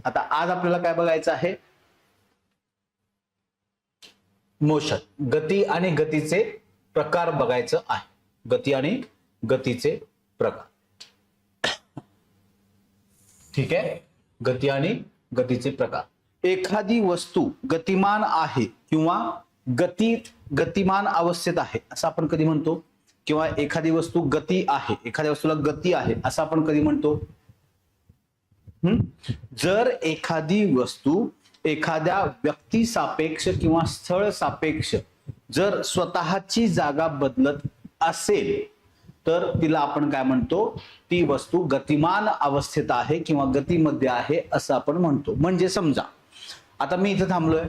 आता आज आपल्याला काय बघायचं आहे? मोशन, गती आणि गतीचे प्रकार बघायचं आहे. गती आणि गतीचे प्रकार. ठीक आहे, गती आणि गतीचे प्रकार. एखादी वस्तू गतिमान आहे किंवा गतिमान अवस्थेत आहे असं आपण कधी म्हणतो? किंवा एखादी वस्तू गती आहे, एखाद्या वस्तूला गती आहे असं आपण कधी म्हणतो? जर एखादी वस्तू एखाद्या व्यक्ती सापेक्ष किंवा स्थळ सापेक्ष जर स्वतःची जागा बदलत असेल तर तिला आपण काय म्हणतो? ती वस्तू गतिमान अवस्थेत आहे किंवा गतीमध्ये आहे असं आपण म्हणतो. म्हणजे समजा आता मी इथे थांबलोय,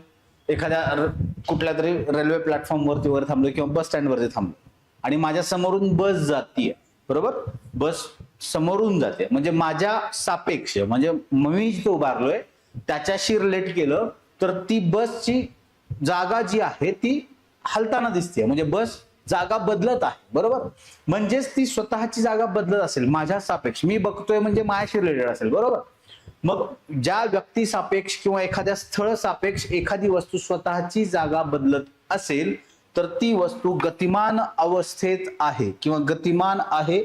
एखाद्या कुठल्या तरी रेल्वे प्लॅटफॉर्म वर थांबलोय किंवा बस स्टँड वरती थांबलोय आणि माझ्या समोरून बस जातीये, बरोबर? बस समोरून जाते म्हणजे माझ्या सापेक्ष, म्हणजे मी जिथे उभारलोय त्याच्याशी रिलेट केलं तर ती बसची जागा जी आहे ती हलताना दिसते, म्हणजे बस जागा बदलत आहे, बरोबर? म्हणजेच ती स्वतःची जागा बदलत असेल माझ्या सापेक्ष, मी बघतोय म्हणजे माझ्याशी रिलेटेड असेल, बरोबर? मग ज्या व्यक्ती सापेक्ष किंवा एखाद्या स्थळ सापेक्ष एखादी वस्तू स्वतःची जागा बदलत असेल तर ती वस्तू गतिमान अवस्थेत आहे किंवा गतिमान आहे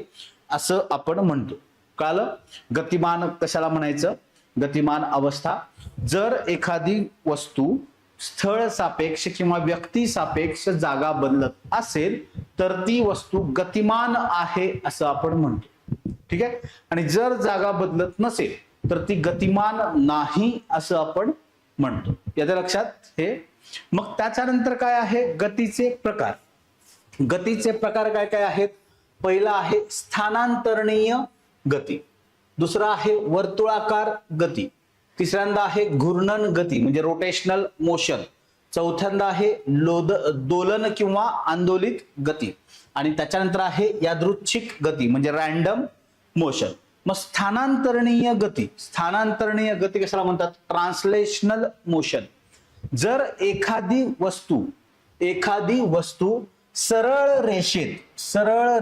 असं आपण म्हणतो. कळालं? गतिमान कशाला म्हणायचं? गतिमान अवस्था. जर एखादी वस्तू स्थळ सापेक्ष किंवा व्यक्ती सापेक्ष जागा बदलत असेल तर ती वस्तू गतिमान आहे असं आपण म्हणतो. ठीक आहे? आणि जर जागा बदलत नसेल तर ती गतिमान नाही असं आपण म्हणतो. याच्या लक्षात हे. मग त्याच्यानंतर काय आहे? गतीचे प्रकार. गतीचे प्रकार काय काय आहेत? पहिला आहे स्थानांतरणीय गती, दुसरा आहे वर्तुळाकार गती, तिसऱ्यांदा आहे घूर्णन गती म्हणजे रोटेशनल मोशन, चौथ्यांदा आहे दोलन किंवा आंदोलित गती आणि त्याच्यानंतर आहे यादृच्छिक गती म्हणजे रॅन्डम मोशन. मग स्थानांतरणीय गती, स्थानांतरणीय गती कशाला म्हणतात? Translational motion. जर एखादी वस्तू सरळ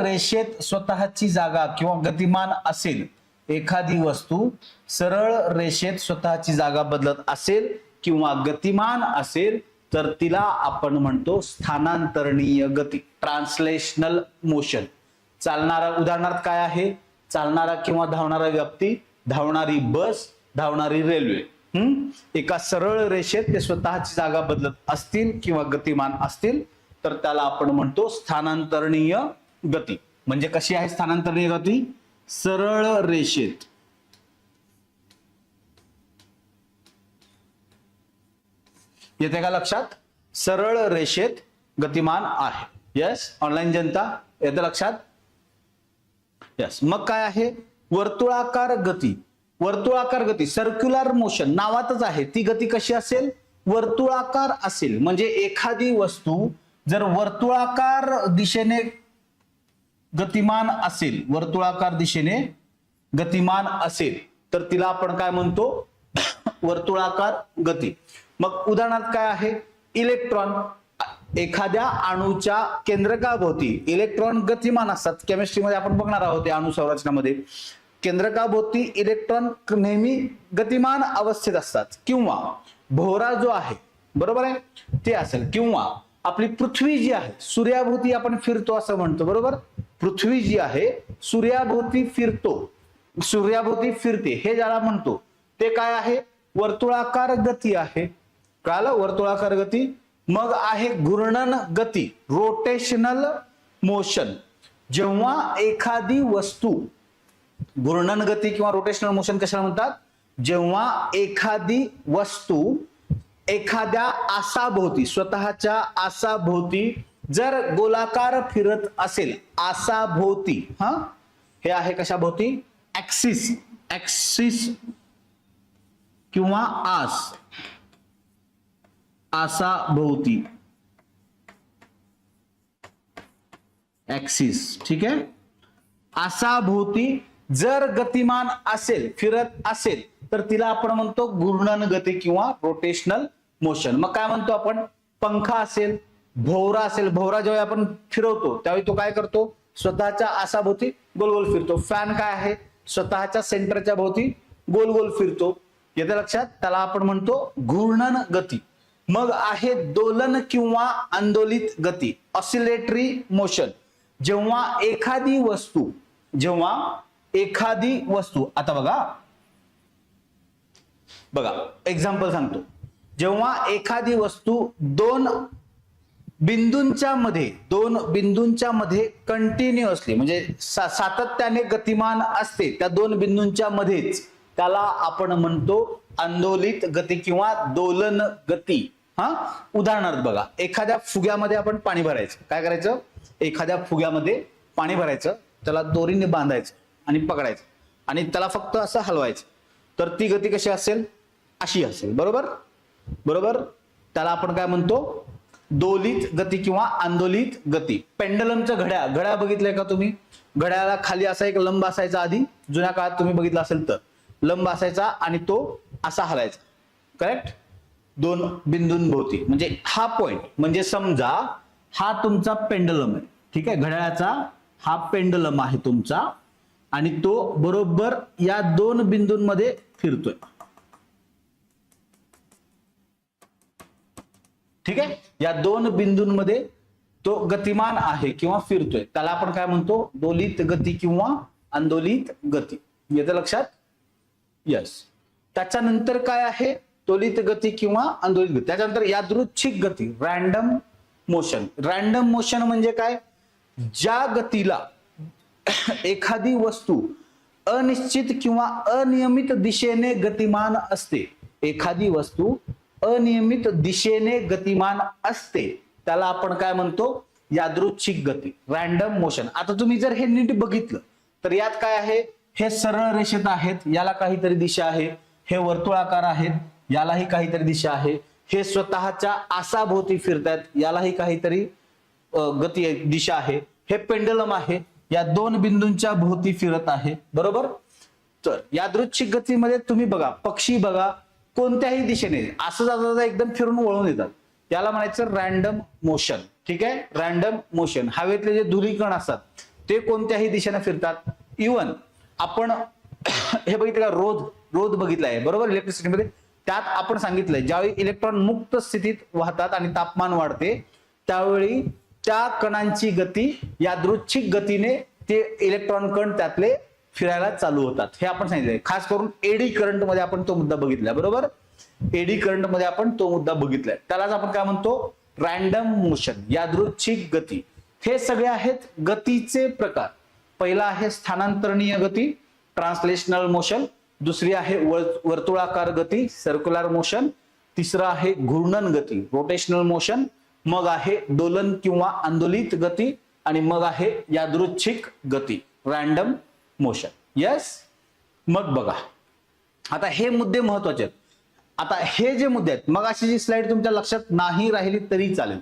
रेषेत स्वतःची जागा किंवा गतिमान असेल, एखादी वस्तू सरळ रेषेत स्वतःची जागा बदलत असेल किंवा गतिमान असेल तर तिला आपण म्हणतो स्थानांतरणीय गती, ट्रान्सलेशनल मोशन. चालणारा उदाहरणार्थ काय आहे? चालणारा किंवा धावणारा व्यक्ती, धावणारी बस, धावणारी रेल्वे. एका सरळ रेषेत ते स्वतःची जागा बदलत असतील किंवा गतिमान असतील तर त्याला आपण म्हणतो स्थानांतरणीय गती. म्हणजे कशी आहे स्थानांतरणीय गती? सरळ रेषेत येते का लक्षात? सरळ रेषेत गतिमान आहे. यस, ऑनलाईन जनता येते लक्षात? यस. मग काय आहे? वर्तुळाकार गती. वर्तुळाकार गती, सर्क्युलर मोशन नावातच आहे. ती गती कशी असेल? वर्तुळाकार असेल. म्हणजे एखादी वस्तू जर वर्तुळाकार दिशेने गतिमान असेल, वर्तुळाकार दिशेने गतिमान असेल तर तिला आपण काय म्हणतो? वर्तुळाकार गती. मग उदाहरणार्थ काय आहे? इलेक्ट्रॉन, एखाद्या अणूच्या केंद्रकाभोवती इलेक्ट्रॉन गतिमान असतात. केमिस्ट्रीमध्ये आपण बघणार आहोत या अणु संरचनामध्ये. केंद्रकाभोवती इलेक्ट्रॉन नेहमी गतिमान अवस्थेत असतात. किंवा भोवरा जो आहे, बरोबर आहे, ते असेल. किंवा आपली पृथ्वी जी आहे सूर्याभोवती आपण फिरतो असं म्हणतो, बरोबर? पृथ्वी जी आहे सूर्याभोवती फिरते हे ज्याला म्हणतो ते काय आहे? वर्तुळाकार गती आहे. कळालं? वर्तुळाकार गती. मग आहे घूर्णन गती, रोटेशनल मोशन. जेव्हा एखादी वस्तू, घूर्णन गती किंवा रोटेशनल मोशन कशाला म्हणतात? जेव्हा एखादी वस्तू एखाद्या आसाभोवती, स्वतःच्या आसाभोवती जर गोलाकार फिरत असेल, आसाभोवती, हे आहे कशाभोवती? ऍक्सिस किंवा आसाभोवती, ऍक्सिस. ठीक आहे? आसाभोवती जर गतिमान असेल, फिरत असेल तर तिला आपण म्हणतो घूर्णन गती किंवा रोटेशनल मोशन. मग काय म्हणतो आपण? पंखा असेल, भोवरा असेल, भोवरा जेव्हा आपण फिरवतो त्यावेळी तो काय करतो? स्वतःच्या आसाभोवती गोल गोल फिरतो. फॅन काय आहे? स्वतःच्या सेंटरच्या भोवती गोल गोल फिरतो. येतं लक्षात? त्याला आपण म्हणतो घूर्णन गती. मग आहे दोलन किंवा आंदोलित गती, ऑसिलेटरी मोशन. जेव्हा एखादी वस्तू आता बघा एक्झाम्पल सांगतो. जेव्हा एखादी वस्तू दोन बिंदूंच्या मध्ये कंटिन्युअसली म्हणजे सातत्याने गतिमान असते, त्या दोन बिंदूंच्या मध्येच, त्याला आपण म्हणतो आंदोलित गती किंवा दोलन गती. उदाहरणार्थ बघा, एखाद्या फुग्यामध्ये आपण पाणी भरायचं. काय करायचं? एखाद्या फुग्यामध्ये पाणी भरायचं, त्याला दोरीने बांधायचं आणि पकडायचं आणि त्याला फक्त असं हलवायचं. तर ती गती कशी असेल? अशी असेल. बरोबर. त्याला आपण काय म्हणतो? दोलित गती किंवा आंदोलित गती. पेंडलमचं घड्याळ बघितलंय का तुम्ही? घड्याळाला खाली असा एक लंब असायचा, आधी जुन्या काळात तुम्ही बघितलं असेल तर लंब असायचा आणि तो असा हलायचा. करेक्ट? दोन बिंदूंभोवती. म्हणजे हा पॉइंट, म्हणजे समजा हा तुमचा पेंडलम आहे. ठीक आहे, घड्याळाचा हा पेंडलम आहे तुमचा आणि तो बरोबर या दोन बिंदूंमध्ये फिरतोय. ठीक आहे, या दोन बिंदूंमध्ये तो गतिमान आहे किंवा फिरतोय. त्याला आपण काय म्हणतो? दोलित गती किंवा आंदोलित गती. येतं लक्षात? यस. त्याच्यानंतर काय आहे? दोलित गती किंवा आंदोलित गती. त्याच्यानंतर यादृच्छिक गती, रॅन्डम मोशन. रॅन्डम मोशन म्हणजे काय? ज्या गतीला एखादी वस्तू अनिश्चित किंवा अनियमित दिशेने गतिमान असते, एखादी वस्तू अनियमित दिशेने गतिमान असते, त्याला आपण काय म्हणतो? यादृच्छिक गती, रॅन्डम मोशन. आता तुम्ही जर हे नीट बघितलं तर यात काय आहे? हे सरळ रेषेत आहेत, याला काहीतरी दिशा आहे. हे वर्तुळाकार आहेत, यालाही काहीतरी दिशा आहे. हे स्वतःच्या आसाभोवती फिरतात, यालाही काहीतरी गती दिशा आहे. हे पेंडलम आहे, या दोन बिंदूंच्या भोवती फिरत आहे. बरोबर. तर यादृच्छिक गतीमध्ये तुम्ही बघा, पक्षी बघा, कोणत्याही दिशेने असं जाता एकदम फिरून वळून येतात, याला म्हणायचं रॅन्डम मोशन. ठीक आहे, रॅन्डम मोशन. हवेतले जे धुलीकण असतात ते कोणत्याही दिशेने फिरतात. इव्हन आपण हे बघितलं का, रोध बघितलाय बरोबर इलेक्ट्रिसिटीमध्ये. त्यात आपण सांगितलंय ज्यावेळी इलेक्ट्रॉन मुक्त स्थितीत वाहतात आणि तापमान वाढते, त्यावेळी त्या कणांची गती यादृच्छिक गतीने ते इलेक्ट्रॉन कण त्यातले फिरायला चालू होतात. हे आपण सांगितलंय. खास करून एडी करंट मध्ये आपण तो मुद्दा बघितलाय. बरोबर, एडी करंट मध्ये आपण तो मुद्दा बघितलाय. त्यालाच आपण काय म्हणतो? रॅन्डम मोशन, यादृच्छिक गती. हे सगळे आहेत गतीचे प्रकार. पहिला आहे स्थानांतरणीय गती, ट्रान्सलेशनल मोशन. दुसरी आहे वर्तुळाकार गती, सर्क्युलर मोशन. तिसरं आहे घूर्णन गती, रोटेशनल मोशन. मग आहे दोलन किंवा आंदोलित गती आणि मग आहे यादृच्छिक गती, रॅन्डम मोशन. यस. मग बघा, आता हे मुद्दे महत्वाचे आहेत. आता हे जे मुद्दे आहेत, मग अशी जी स्लाइड तुमच्या लक्षात नाही राहिली तरी चालेल,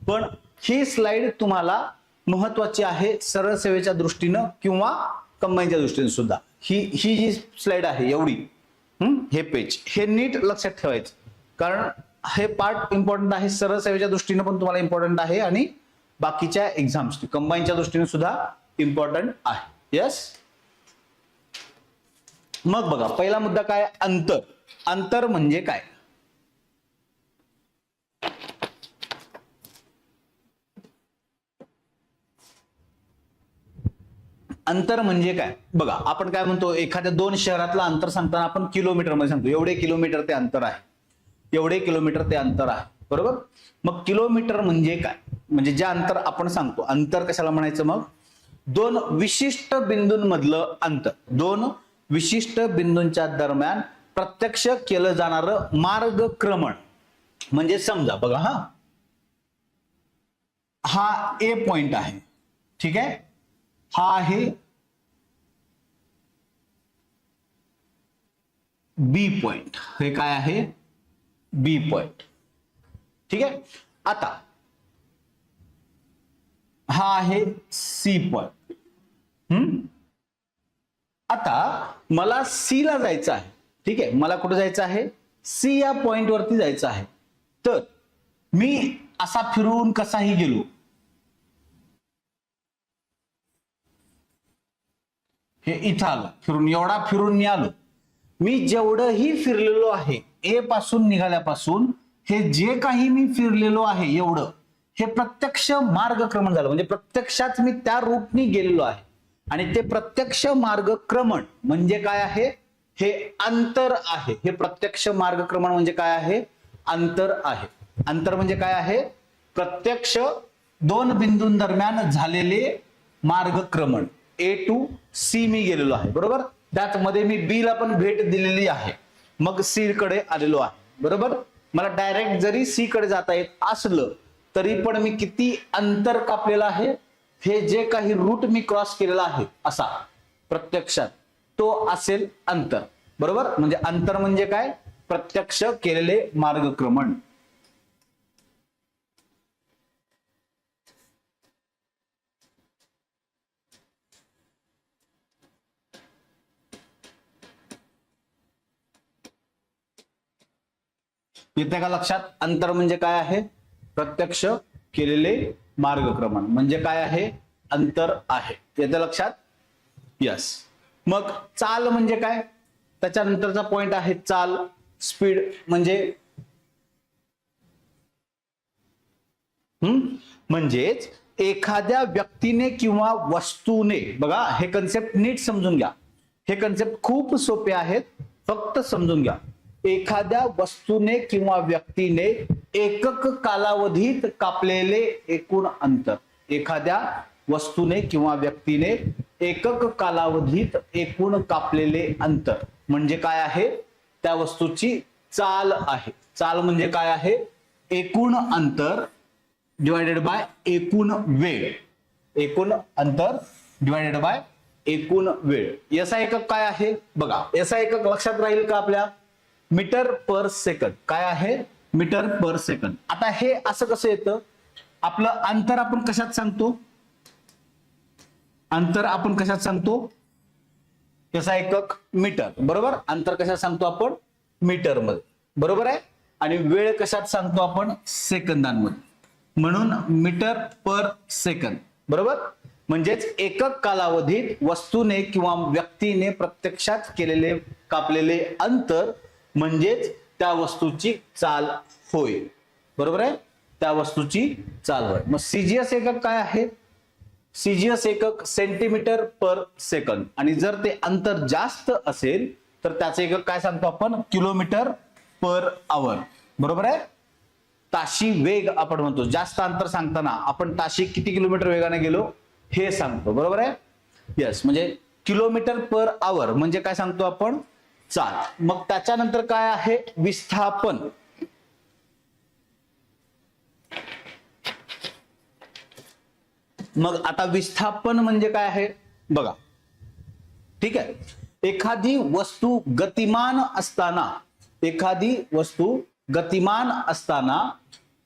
पण ही स्लाइड तुम्हाला महत्वाची आहे सरळ सेवेच्या दृष्टीनं किंवा कंबाईनच्या दृष्टीने सुद्धा. ही जी स्लाइड आहे एवढी, हे पेज, हे नीट लक्षात ठेवायचं, कारण हे पार्ट इम्पॉर्टंट आहे. सरळ सेवेच्या दृष्टीने पण तुम्हाला इम्पॉर्टंट आहे आणि बाकीच्या एक्झाम्स कंबाईनच्या दृष्टीने सुद्धा इम्पॉर्टंट आहे. यस. मग बघा, पहिला मुद्दा काय? अंतर. अंतर म्हणजे काय? अंतर म्हणजे काय? बघा, आपण काय म्हणतो? एखाद्या दोन शहरातलं अंतर सांगताना आपण किलोमीटर मध्ये सांगतो. एवढे किलोमीटर ते अंतर आहे, एवढे किलोमीटर ते अंतर आहे. बरोबर. मग किलोमीटर म्हणजे काय? म्हणजे जे अंतर आपण सांगतो, अंतर कशाला म्हणायचं? मग दोन विशिष्ट बिंदूंमधलं अंतर, दोन विशिष्ट बिंदूंच्या दरम्यान प्रत्यक्ष केलं जाणारं मार्गक्रमण. म्हणजे समजा बघा, हा ए पॉइंट आहे. ठीक आहे, हा आहे बी पॉइंट. हे काय आहे? बी पॉइंट. ठीक आहे. आता हा आहे सी पॉइंट. आता मला सी ला जायचं आहे. ठीक आहे, मला कुठे जायचं आहे? सी या पॉइंट वरती जायचं आहे. तर मी असा फिरून कसाही गेलो, हे इथं आलं फिरून, एवढा फिरून मी आलो, मी जेवढंही फिरलेलो आहे ए पासून निघाल्यापासून हे जे काही मी फिरलेलो आहे एवढं हे प्रत्यक्ष मार्गक्रमण झालं, म्हणजे प्रत्यक्षात मी त्या रूटनी गेलेलो आहे. आणि ते प्रत्यक्ष मार्गक्रमण म्हणजे काय आहे, हे अंतर आहे. हे प्रत्यक्ष मार्गक्रमण म्हणजे काय आहे, अंतर आहे. अंतर म्हणजे काय आहे, प्रत्यक्ष दोन बिंदूंदरम्यान झालेले मार्गक्रमण. ए टू सी मी गेलेलो आहे, बरोबर. त्यात मध्ये मी बी ला पण भेट दिलेली आहे, मग सी कडे आलेलो आहे, बरोबर. मला डायरेक्ट जरी सी कडे जाता येत असलं तरी पण मी किती अंतर कापलेलं आहे, हे जे काही रूट मी क्रॉस केलेला आहे असा प्रत्यक्षात तो असेल अंतर, बरोबर. म्हणजे अंतर म्हणजे काय, प्रत्यक्ष केलेले मार्गक्रमण. येते का लक्षात, अंतर म्हणजे काय आहे, प्रत्यक्ष केलेले मार्गक्रमण म्हणजे काय आहे, अंतर आहे. येते लक्षात, यस. मग चाल म्हणजे काय, त्याच्यानंतरचा पॉइंट आहे चाल. स्पीड म्हणजे म्हणजेच एखाद्या व्यक्तीने किंवा वस्तूने, बघा हे कन्सेप्ट नीट समजून घ्या, हे कन्सेप्ट खूप सोपे आहेत, फक्त समजून घ्या. एखाद्या वस्तूने किंवा व्यक्तीने एकक कालावधीत कापलेले एकूण अंतर. एखाद्या वस्तूने किंवा व्यक्तीने एकक कालावधीत एकूण कापलेले अंतर म्हणजे काय आहे, त्या वस्तूची चाल आहे. चाल म्हणजे काय आहे, एकूण अंतर डिवायडेड बाय एकूण वेळ. एकूण अंतर डिवायडेड बाय एकूण वेळ. याचा एकक काय आहे बघा, याचा एकक लक्षात राहील का आपल्या, मीटर पर सेकंद. काय आहे, मीटर पर सेकंद. आता हे असं कसं येतं, आपलं अंतर आपण कशात सांगतो, अंतर आपण कशात सांगतो, याचा एकक मीटर, बरोबर. अंतर कशात सांगतो आपण, मीटर मध्ये, बरोबर आहे. आणि वेळ कशात सांगतो आपण, सेकंदांमध्ये, म्हणून मीटर पर सेकंद, बरोबर. म्हणजेच एकक कालावधीत वस्तूने किंवा व्यक्तीने प्रत्यक्षात केलेले कापलेले अंतर म्हणजेच त्या वस्तूची चाल होय, बरोबर आहे, त्या वस्तूची चाल होय. मग सीजीएस एकक काय आहे, सीजीएस एकक सेंटीमीटर पर सेकंद. आणि जर ते अंतर जास्त असेल तर त्याचे एकक काय सांगतो आपण, किलोमीटर पर आवर, बरोबर आहे. ताशी वेग आपण म्हणतो, जास्त अंतर सांगताना आपण ताशी किती किलोमीटर वेगाने गेलो हे सांगतो, बरोबर आहे. यस, म्हणजे किलोमीटर पर आवर म्हणजे काय सांगतो आपण, चाल. मग त्याच्यानंतर काय आहे, विस्थापन. मग आता विस्थापन म्हणजे काय आहे बघा, ठीक आहे. एखादी वस्तू गतिमान असताना, एखादी वस्तू गतिमान असताना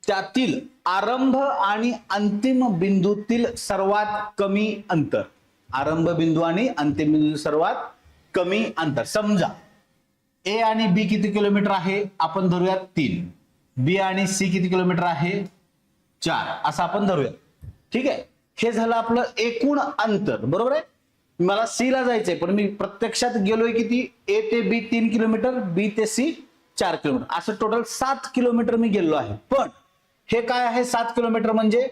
त्यातील आरंभ आणि अंतिम बिंदूतील सर्वात कमी अंतर. आरंभ बिंदू आणि अंतिम बिंदू सर्वात कमी अंतर. समजा ए आणि बी किती किलोमीटर आहे, आपण धरूयात 3. बी आणि सी किती किलोमीटर आहे, 4, असं आपण धरूया, ठीक आहे. हे झालं आपलं एकूण अंतर, बरोबर आहे. मला सी ला जायचंय पण मी प्रत्यक्षात गेलोय किती, ए ते बी 3 किलोमीटर, बी ते सी 4 किलोमीटर, असं टोटल 7 किलोमीटर मी गेलो आहे. पण हे काय आहे, 7 किलोमीटर म्हणजे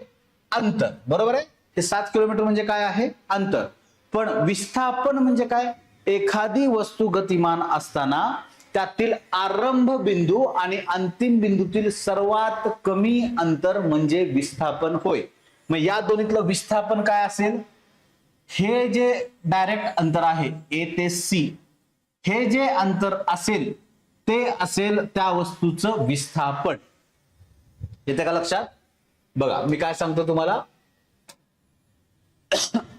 अंतर, बरोबर आहे. हे 7 किलोमीटर म्हणजे काय आहे, अंतर. पण विस्थापन म्हणजे काय, एखादी वस्तू गतिमान असताना त्यातील आरंभ बिंदू आणि अंतिम बिंदूतील सर्वात कमी अंतर म्हणजे विस्थापन होय. मग या दोन्हीतलं विस्थापन काय असेल, हे जे डायरेक्ट अंतर आहे ए ते सी, हे जे अंतर असेल ते असेल त्या वस्तूचं विस्थापन. येते का लक्षात, बघा मी काय सांगतो तुम्हाला,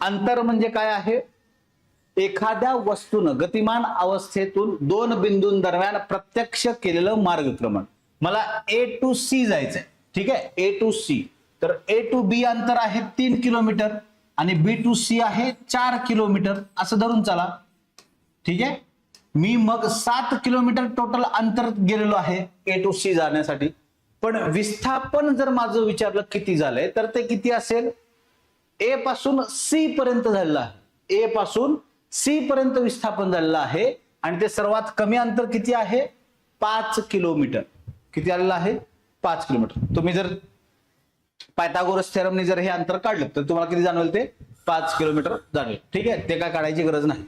अंतर म्हणजे काय आहे, एखाद्या वस्तूनं गतिमान अवस्थेतून दोन बिंदूंदरम्यान प्रत्यक्ष केलेलं मार्गक्रमण. मला ए टू सी जायचंय, ठीक आहे, ए टू सी. तर ए टू बी अंतर आहे 3 किलोमीटर आणि बी टू सी आहे 4 किलोमीटर, असं धरून चला, ठीक आहे. मी मग 7 किलोमीटर टोटल अंतर गेलेलो आहे ए टू सी जाण्यासाठी. पण विस्थापन जर माझं विचारलं किती झालंय तर ते किती असेल, ए पासून सी पर्यंत झालेलं आहे, ए पासून सी पर्यंत विस्थापन झालेलं आहे. आणि ते सर्वात कमी अंतर किती आहे? 5 किलोमीटर. किती आलेलं आहे? 5 किलोमीटर. तुम्ही जर पायथागोरस थेरमने जर हे अंतर काढलं तर तुम्हाला किती जाणवेल? ते 5 किलोमीटर जाणवेल. ठीक आहे, ते काय काढायची गरज नाही.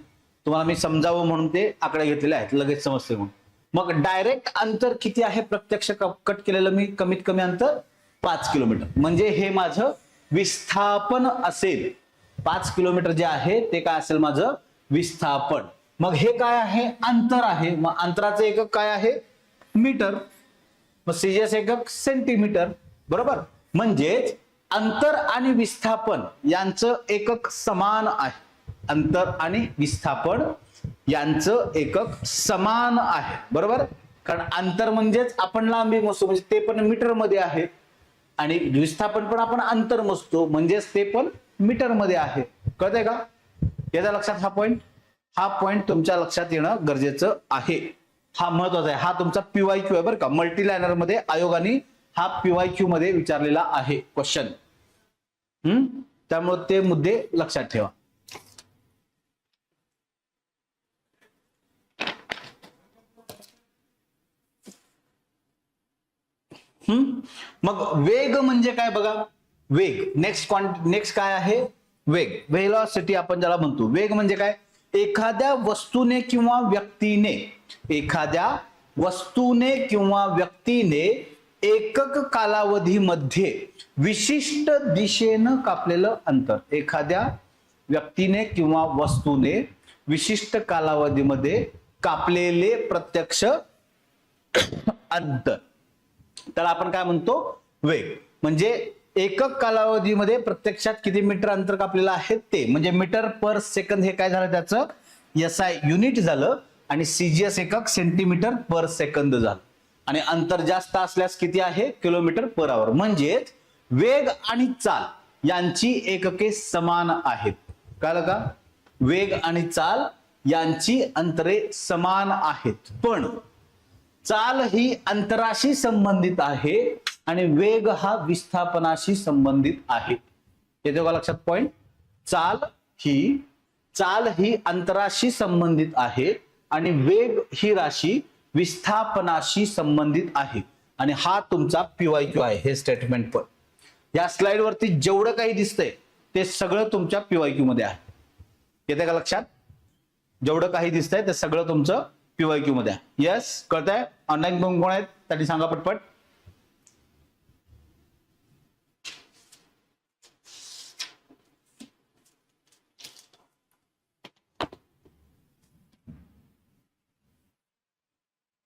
तुम्हाला मी समजावं म्हणून ते आकडे घेतलेले आहेत, लगेच समजते म्हणून. मग डायरेक्ट अंतर किती आहे? प्रत्यक्ष कट केलेलं मी कमीत कमी अंतर 5 किलोमीटर. म्हणजे हे माझं विस्थापन असेल. 5 किलोमीटर जे आहे ते काय असेल? माझं विस्थापन. मग हे काय आहे? अंतर आहे. मग अंतराचं एकक काय आहे? मीटर. मग सीजीएस एकक सेंटीमीटर. बरोबर. म्हणजेच अंतर आणि विस्थापन यांचं एकक समान आहे. अंतर आणि विस्थापन यांचं एकक समान आहे. बरोबर. कारण अंतर म्हणजेच आपण लांबी मोजतो, म्हणजे ते पण मीटर मध्ये आहे, आणि विस्थापन पण आपण अंतर मोजतो, म्हणजेच ते पण मीटर मध्ये आहे. कळतंय का? याचा लक्षात हा पॉइंट तुमच्या लक्षात येणं गरजेचं आहे. हा महत्वाचा आहे. हा तुमचा पीवायक्यू आहे बरं का. मल्टीलायनर मध्ये आयोगाने हा पीवायक्यू मध्ये विचारलेला आहे क्वेश्चन. त्यामुळे ते मुद्दे लक्षात ठेवा. मग वेग म्हणजे काय बघा. वेग नेक्स्ट काय आहे? वेग. व्हेलॉसिटी आपण ज्याला म्हणतो. वेग म्हणजे काय? एखाद्या वस्तूने किंवा व्यक्तीने एकक कालावधीमध्ये विशिष्ट दिशेनं कापलेलं अंतर. एखाद्या व्यक्तीने किंवा वस्तूने विशिष्ट कालावधीमध्ये कापलेले प्रत्यक्ष अंतर, त्याला आपण काय म्हणतो? वेग. म्हणजे एकक कालावधीमध्ये प्रत्यक्षात किती मीटर अंतर कापलेलं आहे ते, म्हणजे मीटर पर सेकंद. हे काय झालं? त्याचं एसआय युनिट झालं. आणि सीजीएस एकक सेंटीमीटर पर सेकंद झालं. आणि अंतर जास्त असल्यास किती आहे? Kilometre per hour. म्हणजेच वेग आणि चाल यांची एकके समान आहेत. कळलं का? वेग आणि चाल यांची अंतरे समान आहेत, पण चाल ही अंतराशी संबंधित आहे आणि वेग हा विस्थापनाशी संबंधित आहे. येते का लक्षात पॉइंट? चाल ही अंतराशी संबंधित आहे आणि वेग ही राशी विस्थापनाशी संबंधित आहे. आणि हा तुमचा पीवायक्यू आहे. हे स्टेटमेंट पण या स्लाइड वरती जेवढं काही दिसतंय ते सगळं तुमच्या पीवायक्यू मध्ये आहे. येते का लक्षात? जेवढं काही दिसतंय ते सगळं तुमचं पीवायक्यू मध्ये आहे. यस, कळतंय? ऑनलाईन कोण आहेत त्यांनी सांगा पटपट.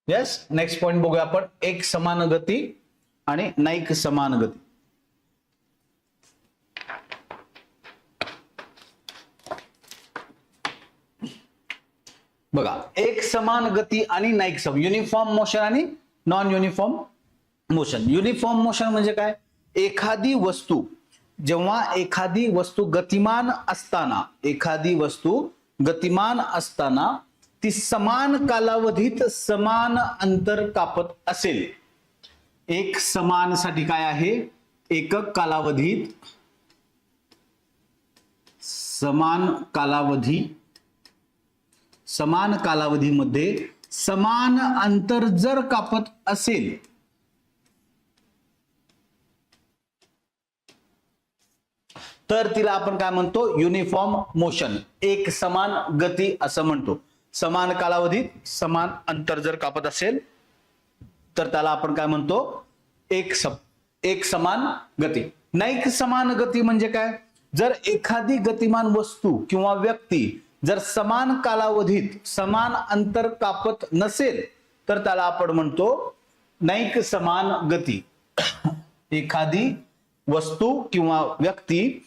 यस. नेक्स्ट पॉइंट बघूया आपण. एक समान गती आणि नाईक समान गती. बघा, एक समान गती आणि नाईक सम, युनिफॉर्म मोशन आणि non uniform motion. Uniform motion म्हणजे काय? जेव्हा एखादी वस्तू गतिमान असताना ती समान कालावधीत समान अंतर कापत असेल. एक समान साठी काय आहे? एकक कालावधीत समान कालावधीमध्ये समान अंतर जर कापत असेल तर तिला आपण काय म्हणतो? Uniform motion. एक समान गती असं म्हणतो. समान कालावधीत समान अंतर जर कापत असेल तर त्याला आपण काय म्हणतो? एक समान गती. नाईक समान गती म्हणजे काय? जर एखादी गतिमान वस्तू किंवा व्यक्ती जर समान कालावधीत समान अंतर कापत नसेल तर त्याला आपण म्हणतो नाईक समान गती. एखादी वस्तू किंवा व्यक्ती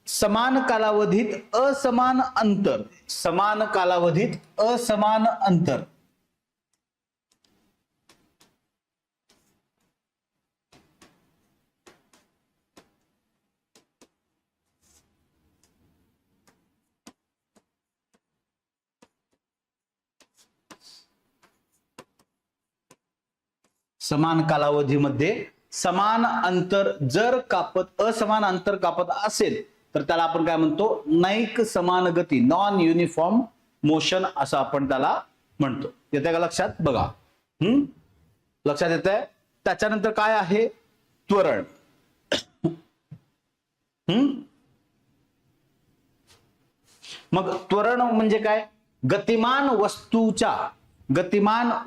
समान कालावधीत असमान अंतर समान कालावधीमध्ये समान अंतर जर असमान अंतर कापत असेल तर त्याला आपण काय म्हणतो? नाईक समान गती, नॉन युनिफॉर्म मोशन असं आपण त्याला म्हणतो. येते का लक्षात? बघा, लक्षात येत आहे. त्याच्यानंतर काय आहे? त्वरण. मग त्वरण म्हणजे काय? गतिमान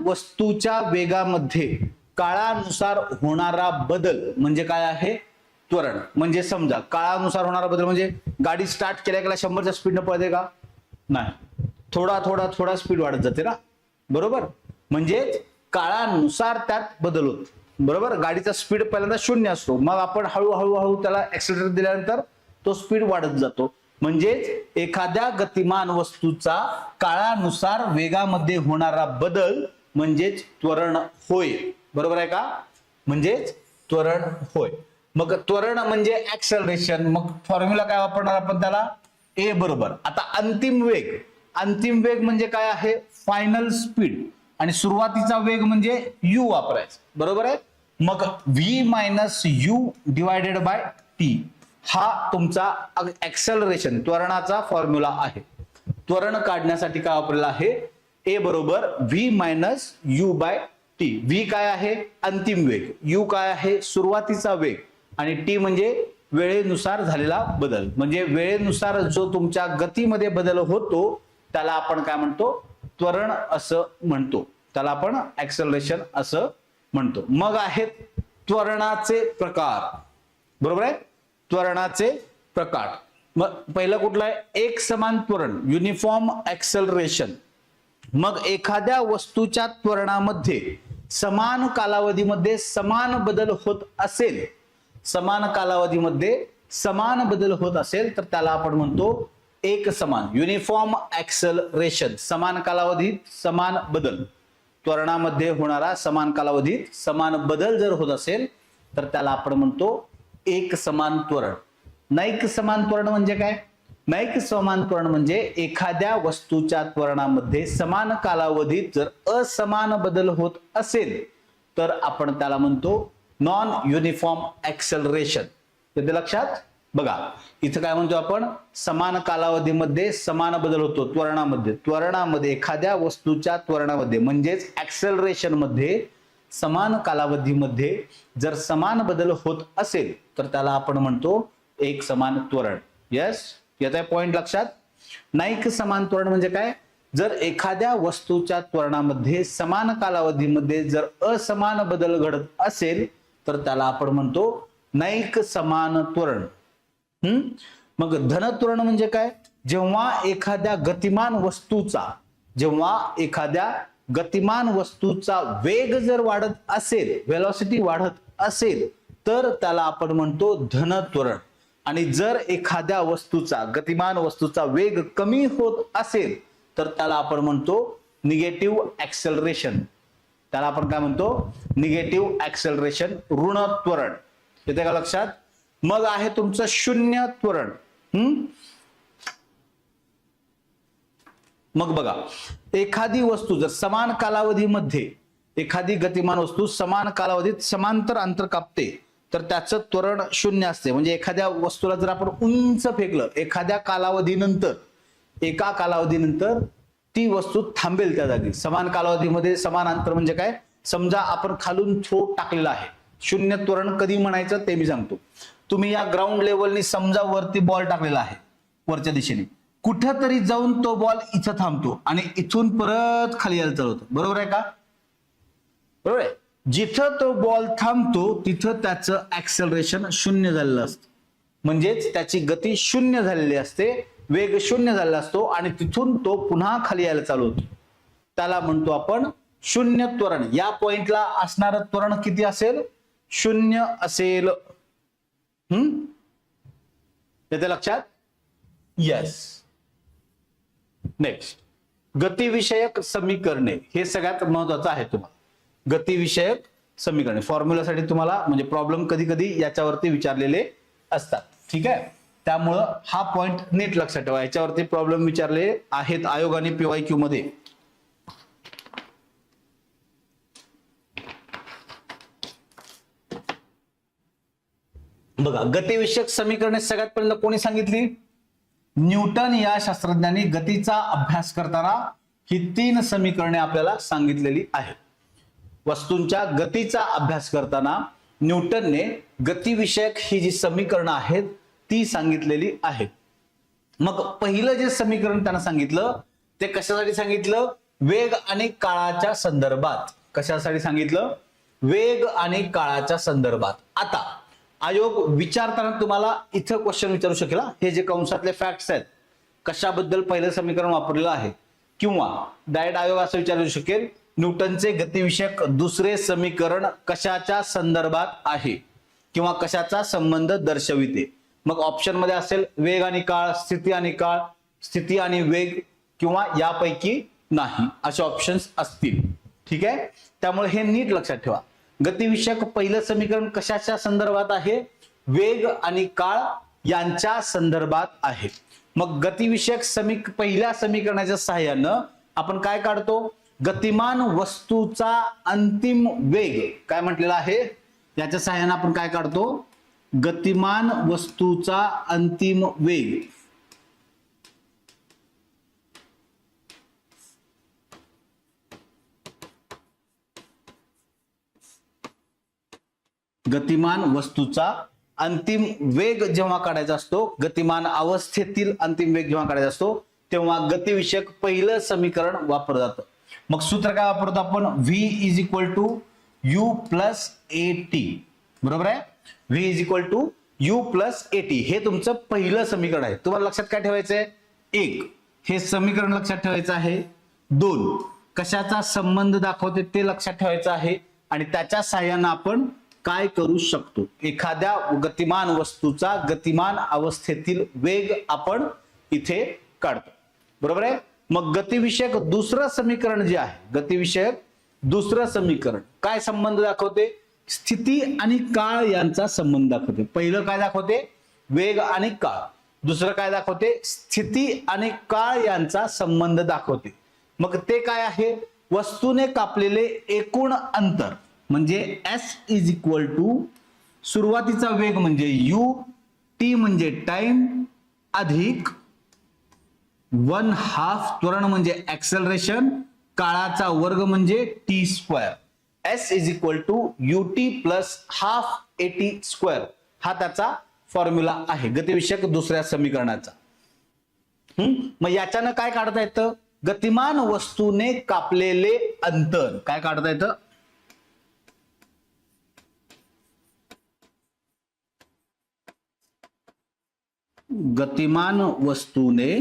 वस्तूच्या वेगामध्ये काळानुसार होणारा बदल म्हणजे काय आहे? त्वरण. म्हणजे समजा काळानुसार होणारा बदल म्हणजे गाडी स्टार्ट केल्या 100च्या स्पीडनं पळते का? नाही, थोडा स्पीड वाढत जाते ना, बरोबर. म्हणजे काळानुसार त्यात बदल होतो, बरोबर. गाडीचा स्पीड पहिल्यांदा 0 असतो, मग आपण हळूहळू त्याला ऍक्सिलरेटर दिल्यानंतर तो स्पीड वाढत जातो. म्हणजेच एखाद्या गतिमान वस्तूचा काळानुसार वेगामध्ये होणारा बदल म्हणजेच त्वरण होय. बरोबर आहे का? म्हणजेच त्वरण होय. मग त्वरण म्हणजे ऍक्सेलरेशन. मग फॉर्म्युला काय वापरणार आपण त्याला? ए बरोबर. आता अंतिम वेग म्हणजे काय आहे? Final speed. आणि सुरुवातीचा वेग म्हणजे u वापरायचा, बरोबर आहे. मग v minus u divided by t हा तुमचा ऍक्सेलरेशन त्वरणाचा फॉर्म्युला आहे. त्वरण काढण्यासाठी काय वापरलेला आहे? ए बरोबर v minus u by t. v काय आहे? अंतिम वेग. u काय आहे? सुरुवातीचा वेग. आणि t म्हणजे वेळेनुसार झालेला बदल. म्हणजे वेळेनुसार जो तुमच्या गतीमध्ये बदल होतो त्याला आपण काय म्हणतो? त्वरण असं म्हणतो. त्याला आपण ऍक्सेलरेशन असं म्हणतो. मग आहेत त्वरणाचे प्रकार, बरोबर आहे. त्वरणाचे प्रकार मग पहिलं कुठलं आहे? एक समान त्वरण, युनिफॉर्म ऍक्सेलरेशन. मग एखाद्या वस्तूच्या त्वरणामध्ये समान कालावधीमध्ये समान बदल होत असेल, तर त्याला आपण म्हणतो एक समान, युनिफॉर्म ऍक्सेलरेशन. समान कालावधीत समान बदल, त्वरणामध्ये होणारा समान कालावधीत समान बदल जर होत असेल तर त्याला आपण म्हणतो एक समान त्वरण. नैक समान त्वरण म्हणजे काय? नैक समान त्वरण म्हणजे एखाद्या वस्तूच्या त्वरणामध्ये समान कालावधीत जर असमान बदल होत असेल तर आपण त्याला म्हणतो नॉन युनिफॉर्म ऍक्सेलरेशन. येते लक्षात? बघा इथं काय म्हणतो आपण? समान कालावधीमध्ये समान बदल होतो त्वरणामध्ये एखाद्या वस्तूच्या त्वरणामध्ये म्हणजेच ऍक्सेलरेशन मध्ये समान कालावधीमध्ये जर समान बदल होत असेल तर त्याला आपण म्हणतो एक समान त्वरण. यस, याचा पॉइंट लक्षात. नैक समान त्वरण म्हणजे काय? जर एखाद्या वस्तूच्या त्वरणामध्ये समान कालावधीमध्ये जर असमान बदल घडत असेल तर त्याला आपण म्हणतो नैक समान त्वरण. मग धनत्वरण म्हणजे काय? जेव्हा एखाद्या गतिमान वस्तूचा वेग जर वाढत असेल, व्हेलॉसिटी वाढत असेल तर त्याला आपण म्हणतो धनत्वरण. आणि जर एखाद्या गतिमान वस्तूचा वेग कमी होत असेल तर त्याला आपण म्हणतो निगेटिव्ह ऍक्सेलरेशन. त्याला आपण काय म्हणतो? निगेटिव्ह ऍक्सेलरेशन, ऋण त्वरण. येते का लक्षात? मग आहे तुमचं शून्य त्वरण. मग बघा एखादी वस्तू जर समान कालावधीमध्ये, एखादी गतिमान वस्तू समान कालावधीत समांतर अंतर कापते तर त्याचं त्वरण 0 असते. म्हणजे एखाद्या वस्तूला जर आपण उंच फेकलं एका कालावधीनंतर ती वस्तू थांबेल त्या जागी. समान कालावधीमध्ये समान अंतर म्हणजे काय? समजा आपण खालून थ्रो टाकलेला आहे. शून्य त्वरण कधी म्हणायचं ते मी सांगतो. तुम्ही या ग्राउंड लेवलनी समजा वरती बॉल टाकलेला आहे वरच्या दिशेने, कुठेतरी जाऊन तो बॉल इथं थांबतो आणि इथून परत खाली यायला चालू होतं. बरोबर आहे का? बरोबर आहे. जिथं तो बॉल थांबतो तिथं त्याचं ऍक्सेलरेशन 0 झालेलं असतं. म्हणजेच त्याची गती 0 झालेली असते, वेग 0 झालेला असतो आणि तिथून तो पुन्हा खाली यायला चालू होतो. त्याला म्हणतो आपण शून्य त्वरण. या पॉइंटला असणारं त्वरण किती असेल? 0 असेल. येते लक्षात? येस. नेक्स्ट, गतिविषयक समीकरणे. हे सगळ्यात महत्वाचं आहे तुम्हाला. गतिविषयक समीकरणे फॉर्म्युलासाठी तुम्हाला म्हणजे प्रॉब्लेम कधी कधी याच्यावरती विचारलेले असतात. ठीक आहे, त्यामुळं हा पॉइंट नीट लक्षात ठेवा. याच्यावरती प्रॉब्लेम विचारले आहेत आयोगाने PYQ मध्ये. बघा गतिविषयक समीकरणे सगळ्यात पहिलं कोणी सांगितली? न्यूटन या शास्त्रज्ञांनी गतीचा अभ्यास करताना ही 3 समीकरणे आपल्याला सांगितलेली आहेत. वस्तूंच्या गतीचा अभ्यास करताना न्यूटनने गतिविषयक ही जी समीकरणं आहेत ती सांगितलेली आहेत. मग पहिलं जे समीकरण त्यांना सांगितलं ते कशासाठी सांगितलं? वेग आणि काळाच्या संदर्भात. कशासाठी सांगितलं? वेग आणि काळाच्या संदर्भात. आता आयोग विचारताना तुम्हाला इथं क्वेश्चन विचारू शकेल, हे जे कंसातले फॅक्ट्स आहेत कशाबद्दल पहिलं समीकरण वापरलेलं आहे, किंवा डायरेक्ट आयोग असं विचारू शकेल न्यूटनचे गतिविषयक दुसरे समीकरण कशाच्या संदर्भात आहे किंवा कशाचा संबंध दर्शविते. मग ऑप्शन मध्ये असेल वेग आणि काळ, स्थिती आणि काळ, स्थिती आणि वेग, किंवा यापैकी नाही, असे ऑप्शन्स असतील. ठीक आहे, त्यामुळे हे नीट लक्षात ठेवा. गतिविषयक पहिलं समीकरण कशाच्या संदर्भात आहे? वेग आणि काळ यांच्या संदर्भात आहे. मग गतिविषयक पहिल्या समीकरणाच्या सहाय्यानं आपण काय काढतो? गतिमान वस्तूचा अंतिम वेग काय म्हटलेला आहे? याच्या सहाय्यानं आपण काय काढतो? गतिमान वस्तूचा अंतिम वेग. गतिमान वस्तूचा अंतिम वेग जेव्हा काढायचा असतो, गतिमान अवस्थेतील अंतिम वेग जेव्हा काढायचा असतो, तेव्हा गतिविषयक पहिलं समीकरण वापरलं जातं. मग सूत्र काय वापरतो आपण? v is equal to u plus a t. बरोबर आहे? v is equal to u plus a t हे तुमचं पहिलं समीकरण आहे. तुम्हाला लक्षात काय ठेवायचंय? 1 हे समीकरण लक्षात ठेवायचं आहे. 2 कशाचा संबंध दाखवते ते लक्षात ठेवायचं आहे. आणि त्याच्या सहाय्यानं आपण काय करू शकतो? एखाद्या गतिमान वस्तूचा गतिमान अवस्थेतील वेग आपण इथे काढतो. बरोबर आहे? मग गतिविषयक दुसरं समीकरण जे आहे, गतिविषयक दुसरं समीकरण काय संबंध दाखवते? स्थिती आणि काळ यांचा संबंध दाखवते. पहिलं काय दाखवते? वेग आणि काळ. दुसरं काय दाखवते? स्थिती आणि काळ यांचा संबंध दाखवते. मग ते काय आहे? वस्तूने कापलेले एकूण अंतर म्हणजे s इज इक्वल टू सुरुवातीचा वेग म्हणजे u, t म्हणजे टाइम, अधिक 1/2 त्वरण म्हणजे ऍक्सेलरेशन, काळाचा वर्ग म्हणजे t square. s is equal to ut plus half at square हा त्याचा फॉर्म्युला आहे गतिविषयक दुसऱ्या समीकरणाचा. मग याच्यानं काय काढता येतं? गतिमान वस्तूने कापलेले अंतर काय काढता येतं? गतिमान वस्तूने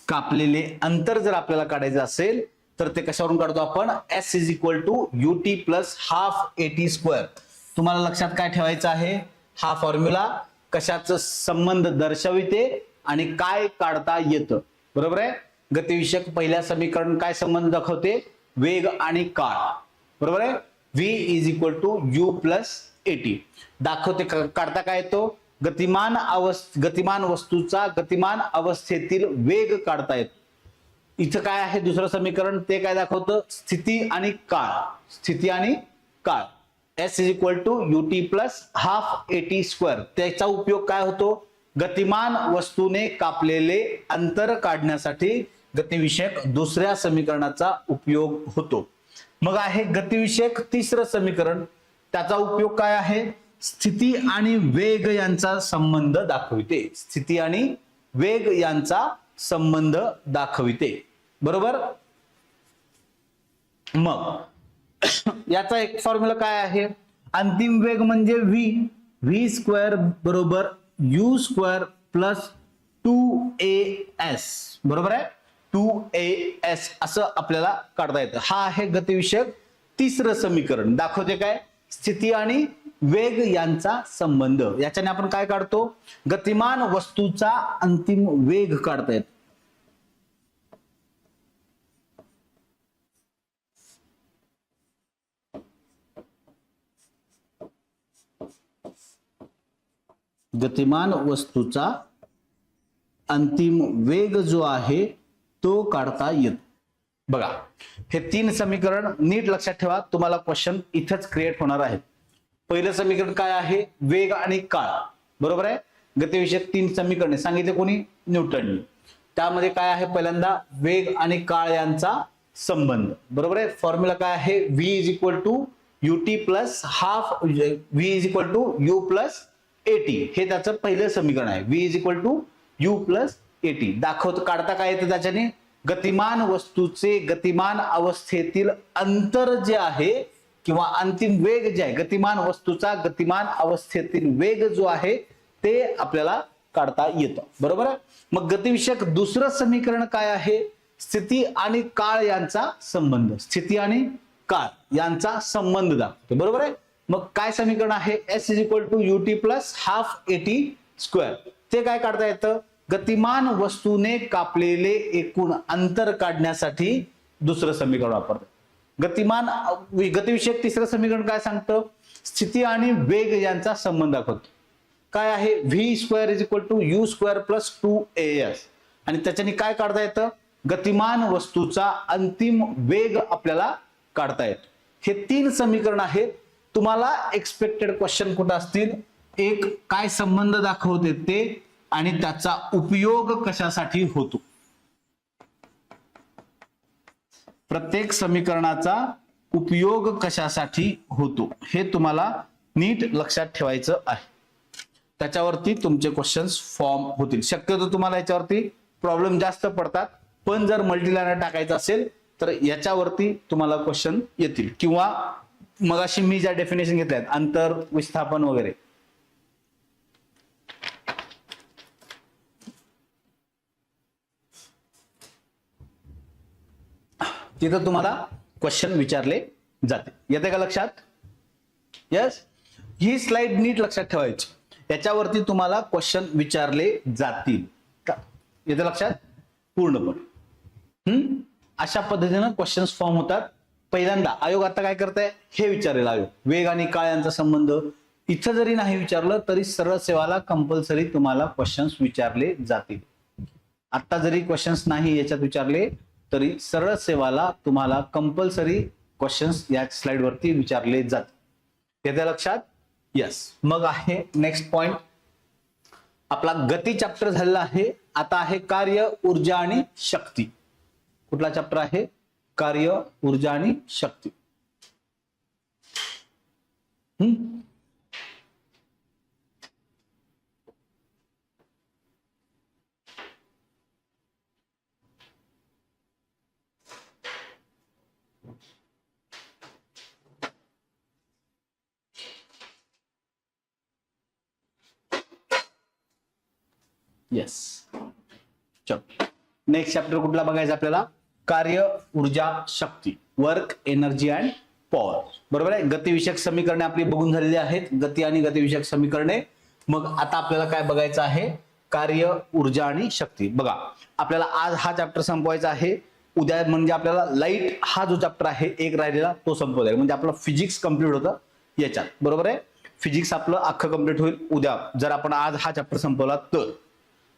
कापलेले अंतर जर आपल्याला काढायचं असेल तर ते कशावरून काढतो आपण? s is equal to ut plus half at square. तुम्हाला लक्षात काय ठेवायचं आहे? हा फॉर्म्युला कशाचा संबंध दर्शविते आणि काय काढता येतं. बरोबर आहे? गतिविषयक पहिल्या समीकरण काय संबंध दाखवते? वेग आणि काळ. बरोबर आहे? v is equal to u plus at दाखवते. काढता काय येतो? गतिमान वस्तूचा गतिमान अवस्थेतील वेग काढता येतो. इथं काय आहे दुसरं समीकरण? ते काय दाखवतं? स्थिती आणि काळ. स्थिती आणि काळ s is equal to ut plus half at square. त्याचा उपयोग काय होतो? गतिमान वस्तूने कापलेले अंतर काढण्यासाठी गतिविषयक दुसऱ्या समीकरणाचा उपयोग होतो. मग आहे गतिविषयक तिसरं समीकरण. त्याचा उपयोग काय आहे? स्थिती आणि वेग यांचा संबंध दाखविते. स्थिती आणि वेग यांचा संबंध दाखविते. बरोबर? मग याचा एक फॉर्म्युला काय आहे? अंतिम वेग म्हणजे v स्क्वेअर बरोबर u स्क्वेअर प्लस 2as. बरोबर आहे? 2as असं आपल्याला काढता येतं. हा आहे गतिविषयक तिसरं समीकरण. दाखवते काय? स्थिती आणि वेग यांचा संबंध. याच्याने आपण काय काढतो? गतिमान वस्तूचा अंतिम वेग काढता येतो. गतिमान वस्तूचा अंतिम वेग जो आहे तो काढता येतो. बघा हे 3 समीकरण नीट लक्षात ठेवा. तुम्हाला क्वेश्चन इथेच क्रिएट होणार आहे. पहिलं समीकरण काय आहे? वेग आणि काळ, बरोबर आहे. गतिविषयक 3 समीकरणे सांगितले कोणी? न्यूटननी. त्यामध्ये काय आहे? पहिल्यांदा वेग आणि काळ यांचा संबंध, बरोबर आहे. फॉर्म्युला काय आहे? v is equal to ut plus half v is equal to u plus at. हे त्याचं पहिलं समीकरण आहे. v is equal to u plus at. दाखवत काढता काय येतं त्याच्याने? गतिमान वस्तूचे गतिमान अवस्थेतील अंतर जे आहे किंवा अंतिम वेग जे आहे, गतिमान वस्तूचा गतिमान अवस्थेतील वेग जो आहे ते आपल्याला काढता येतं, बरोबर आहे. मग गतिविषयक दुसरं समीकरण काय आहे? स्थिती आणि काळ यांचा संबंध. स्थिती आणि काळ यांचा संबंध दाखवतो, बरोबर आहे. मग काय समीकरण आहे? s is equal to ut plus half at square. ते काय काढता येतं? गतिमान वस्तूने कापलेले एकूण अंतर काढण्यासाठी दुसरं समीकरण वापरतात. गतिविषयक तिसरं समीकरण काय सांगतं? स्थिती आणि वेग यांचा संबंध दाखवतो. काय आहे? v square is equal to u square plus 2as. आणि त्याच्याने काय काढता येतं? गतिमान वस्तूचा अंतिम वेग आपल्याला काढता येतो. हे 3 समीकरण आहेत. तुम्हाला एक्सपेक्टेड क्वेश्चन कुठं असतील? एक काय संबंध दाखवते ते आणि त्याचा उपयोग कशासाठी होतो. प्रत्येक समीकरणाचा उपयोग कशासाठी होतो हे तुम्हाला नीट लक्षात ठेवायचं आहे. त्याच्यावरती तुमचे क्वेश्चन्स फॉर्म होतील. शक्यतो तुम्हाला याच्यावरती प्रॉब्लेम जास्त पडतात, पण जर मल्टीलाईनर टाकायचं असेल तर याच्यावरती तुम्हाला क्वेश्चन येतील. किंवा मगाशी मी ज्या डेफिनेशन घेतल्या आहेत, अंतर, विस्थापन वगैरे, तिथं तुम्हाला क्वेश्चन विचारले जाते. येते का लक्षात? यस. ही स्लाइड नीट लक्षात ठेवायची. याच्यावरती तुम्हाला क्वेश्चन विचारले जातील का? येते लक्षात? पूर्णपणे अशा पद्धतीने क्वेश्चन्स फॉर्म होतात. पहिल्यांदा आयोग आता काय करताय? हे विचारेल आयोग. वेग आणि काळ यांचा संबंध इथं जरी नाही विचारलं तरी सरळ सेवाला कंपल्सरी तुम्हाला क्वेश्चन्स विचारले जातील. आता जरी क्वेश्चन्स नाही याच्यात विचारले तरी सरळ सेवाला तुम्हाला कंपल्सरी क्वेश्चन्स या स्लाइड वरती विचारले जातात. येते लक्षात? यस. मग आहे नेक्स्ट पॉइंट. आपला गती चॅप्टर झालेला आहे. आता आहे कार्य, ऊर्जा आणि शक्ती. कुठला चॅप्टर आहे? कार्य, ऊर्जा आणि शक्ती. येस. चलो नेक्स्ट चॅप्टर कुठला बघायचा आपल्याला? कार्य, ऊर्जा, शक्ती. Work, energy and power. बरोबर आहे. गतिविषयक समीकरणे आपली बघून झालेली आहेत. गती आणि गतिविषयक समीकरणे. मग आता आपल्याला काय बघायचं आहे? कार्य, ऊर्जा आणि शक्ती. बघा, आपल्याला आज हा चॅप्टर संपवायचा आहे. उद्या म्हणजे आपल्याला लाईट हा जो चॅप्टर आहे एक राहिलेला तो संपवायचा आहे. म्हणजे आपलं फिजिक्स कंप्लीट होतं याच्यात. बरोबर आहे. फिजिक्स आपलं अख्खं कंप्लीट होईल उद्या जर आपण आज हा चॅप्टर संपवला तर.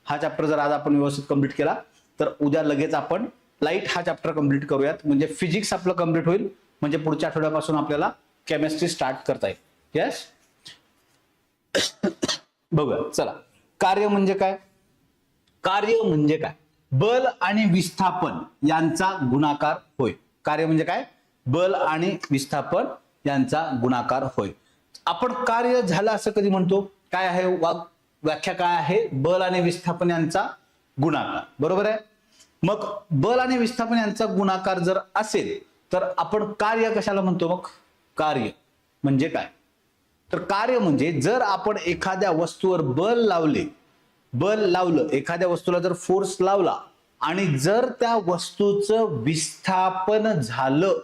हा चॅप्टर जर आज आपण व्यवस्थित कंप्लीट केला तर उद्या लगेच आपण लाईट हा चॅप्टर कंप्लीट करूयात. म्हणजे फिजिक्स आपलं कंप्लीट होईल. म्हणजे पुढच्या आठवड्यापासून आपल्याला केमिस्ट्री स्टार्ट करता येईल. यस. बघूया चला. कार्य म्हणजे काय? कार्य म्हणजे काय? बल आणि विस्थापन यांचा गुणाकार होय. कार्य म्हणजे काय? बल आणि विस्थापन यांचा गुणाकार होय. आपण कार्य झालं असं कधी म्हणतो? काय आहे व्याख्या? काय आहे? बल आणि विस्थापन यांचा गुणाकार. बरोबर आहे. मग बल आणि विस्थापन यांचा गुणाकार जर असेल तर आपण कार्य कशाला म्हणतो? मग कार्य म्हणजे काय? तर कार्य म्हणजे जर आपण एखाद्या वस्तूवर बल लावलं, एखाद्या वस्तूला जर फोर्स लावला आणि जर त्या वस्तूचं विस्थापन झालं,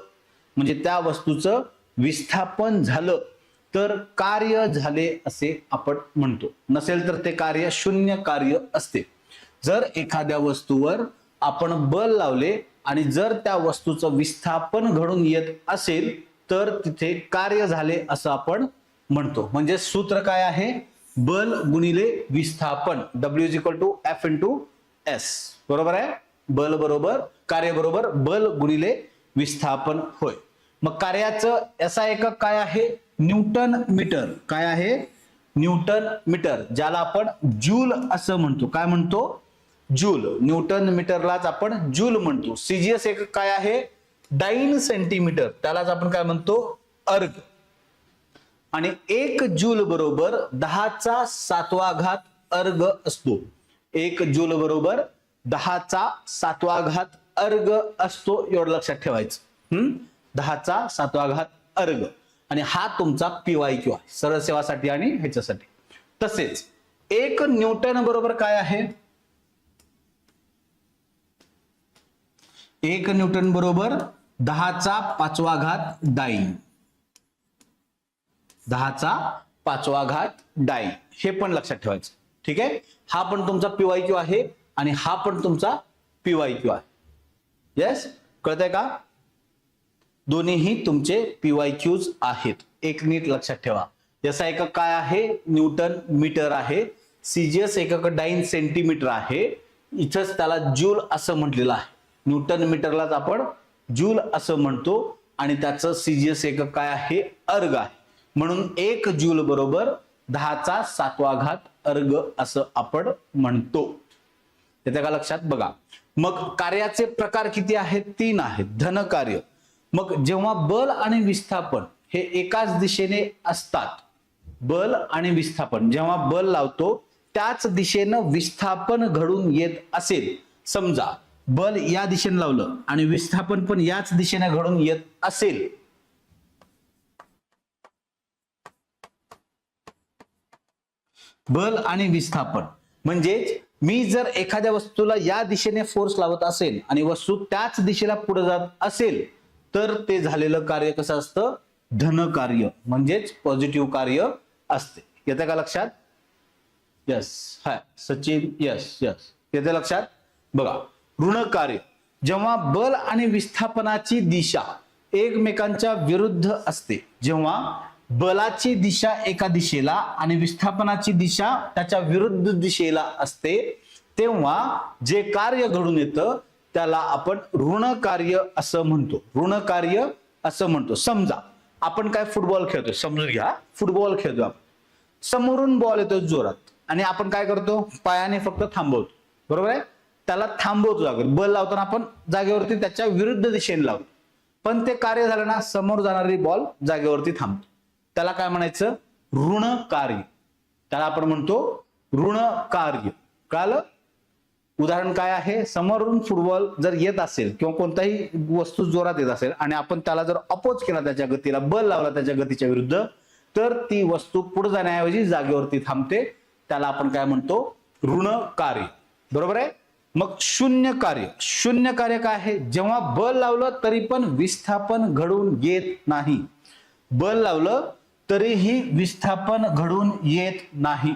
म्हणजे त्या वस्तूचं विस्थापन झालं तर कार्य झाले असे आपण म्हणतो. नसेल तर ते कार्य शून्य कार्य असते. जर एखाद्या वस्तूवर आपण बल लावले आणि जर त्या वस्तूचं विस्थापन घडून येत असेल तर तिथे कार्य झाले असं आपण म्हणतो. म्हणजे सूत्र काय आहे? बल गुणिले विस्थापन. W is equal to F into S. बरोबर आहे. बल बरोबर कार्य बरोबर बल गुणिले विस्थापन होय. मग कार्याचं SI एकक काय आहे? Newton metre. काय आहे? न्यूटन मीटर, ज्याला आपण जूल असं म्हणतो. काय म्हणतो? जूल. न्यूटन मीटरलाच आपण जूल म्हणतो. सीजीएस एकक काय आहे? डाइन सेंटीमीटर, त्यालाच आपण काय म्हणतो? अर्ग. आणि 1 जूल बरोबर 10⁷ अर्ग असतो. 1 जूल बरोबर 10⁷ अर्ग असतो, एवढं लक्षात ठेवायचं. 10⁷ अर्ग. आणि हा तुमचा PYQ आहे, सरळ सेवासाठी आणि ह्याच्यासाठी. तसेच 1 न्यूटन बरोबर काय आहे? 1 न्यूटन बरोबर 10⁵ डाइन. 10⁵ डाइन, हे पण लक्षात ठेवायचं. ठीक आहे. हा पण तुमचा PYQ आहे आणि हा पण तुमचा PYQ आहे. येस, कळतंय का? दोन्हीही तुमचे PYQs आहेत. एक नीट लक्षात ठेवा. याचा एकक काय आहे? न्यूटन मीटर आहे. सीजीएस एकक डाइन सेंटीमीटर आहे. इथंच त्याला जूल असं म्हटलेलं आहे. न्यूटन मीटरलाच आपण जूल असं म्हणतो आणि त्याचं सीजीएस एकक काय आहे? अर्ग आहे. म्हणून 1 जूल बरोबर 10⁷ अर्ग असं आपण म्हणतो. येते का लक्षात? बघा, मग कार्याचे प्रकार किती आहेत? 3 आहेत. धन कार्य. मग जेव्हा बल आणि विस्थापन हे एकाच दिशेने असतात, बल आणि विस्थापन, जेव्हा बल लावतो त्याच दिशेनं विस्थापन घडून येत असेल, समजा बल या दिशेने लावलं आणि विस्थापन पण याच दिशेने घडून येत असेल, बल आणि विस्थापन म्हणजेच मी जर एखाद्या वस्तूला या दिशेने फोर्स लावत असेल आणि वस्तू त्याच दिशेला पुढे जात असेल, तर ते झालेलं कार्य कसं असतं? धन कार्य, म्हणजेच पॉझिटिव्ह कार्य असते. येतं का लक्षात? यस. हाय सचिन, यस यस, येते लक्षात? बघा, ऋण कार्य. जेव्हा बल आणि विस्थापनाची दिशा एकमेकांच्या विरुद्ध असते, जेव्हा बलाची दिशा एका दिशेला आणि विस्थापनाची दिशा त्याच्या विरुद्ध दिशेला असते, तेव्हा जे कार्य घडून येतं त्याला आपण ऋण कार्य असं म्हणतो. ऋण कार्य असं म्हणतो. समजा आपण काय फुटबॉल खेळतोय, समजून घ्या, फुटबॉल खेळतोय आपण. समोरून बॉल येतो जोरात आणि आपण काय करतो? पायाने फक्त थांबवतो. बरोबर आहे? त्याला थांबवतो जागेवर. बल लावताना आपण जागेवरती त्याच्या विरुद्ध दिशेने लावतो, पण ते कार्य झालं ना, समोर जाणारी बॉल जागेवरती थांबतो. त्याला काय म्हणायचं? ऋण कार्य. त्याला आपण म्हणतो ऋण कार्य. कळालं? उदाहरण काय आहे? समोरून फुटबॉल जर येत असेल किंवा कोणताही वस्तू जोरात येत असेल आणि आपण त्याला जर अपोज केला, त्याच्या गतीला बल लावला त्याच्या गतीच्या विरुद्ध, तर ती वस्तू पुढे जाण्याऐवजी जागेवरती थांबते. त्याला आपण काय म्हणतो? ऋण कार्य. बरोबर आहे? मग शून्य कार्य. शून्य कार्य काय आहे? जेव्हा बल लावलं तरी पण विस्थापन घडून येत नाही. बल लावलं तरीही विस्थापन घडून येत नाही.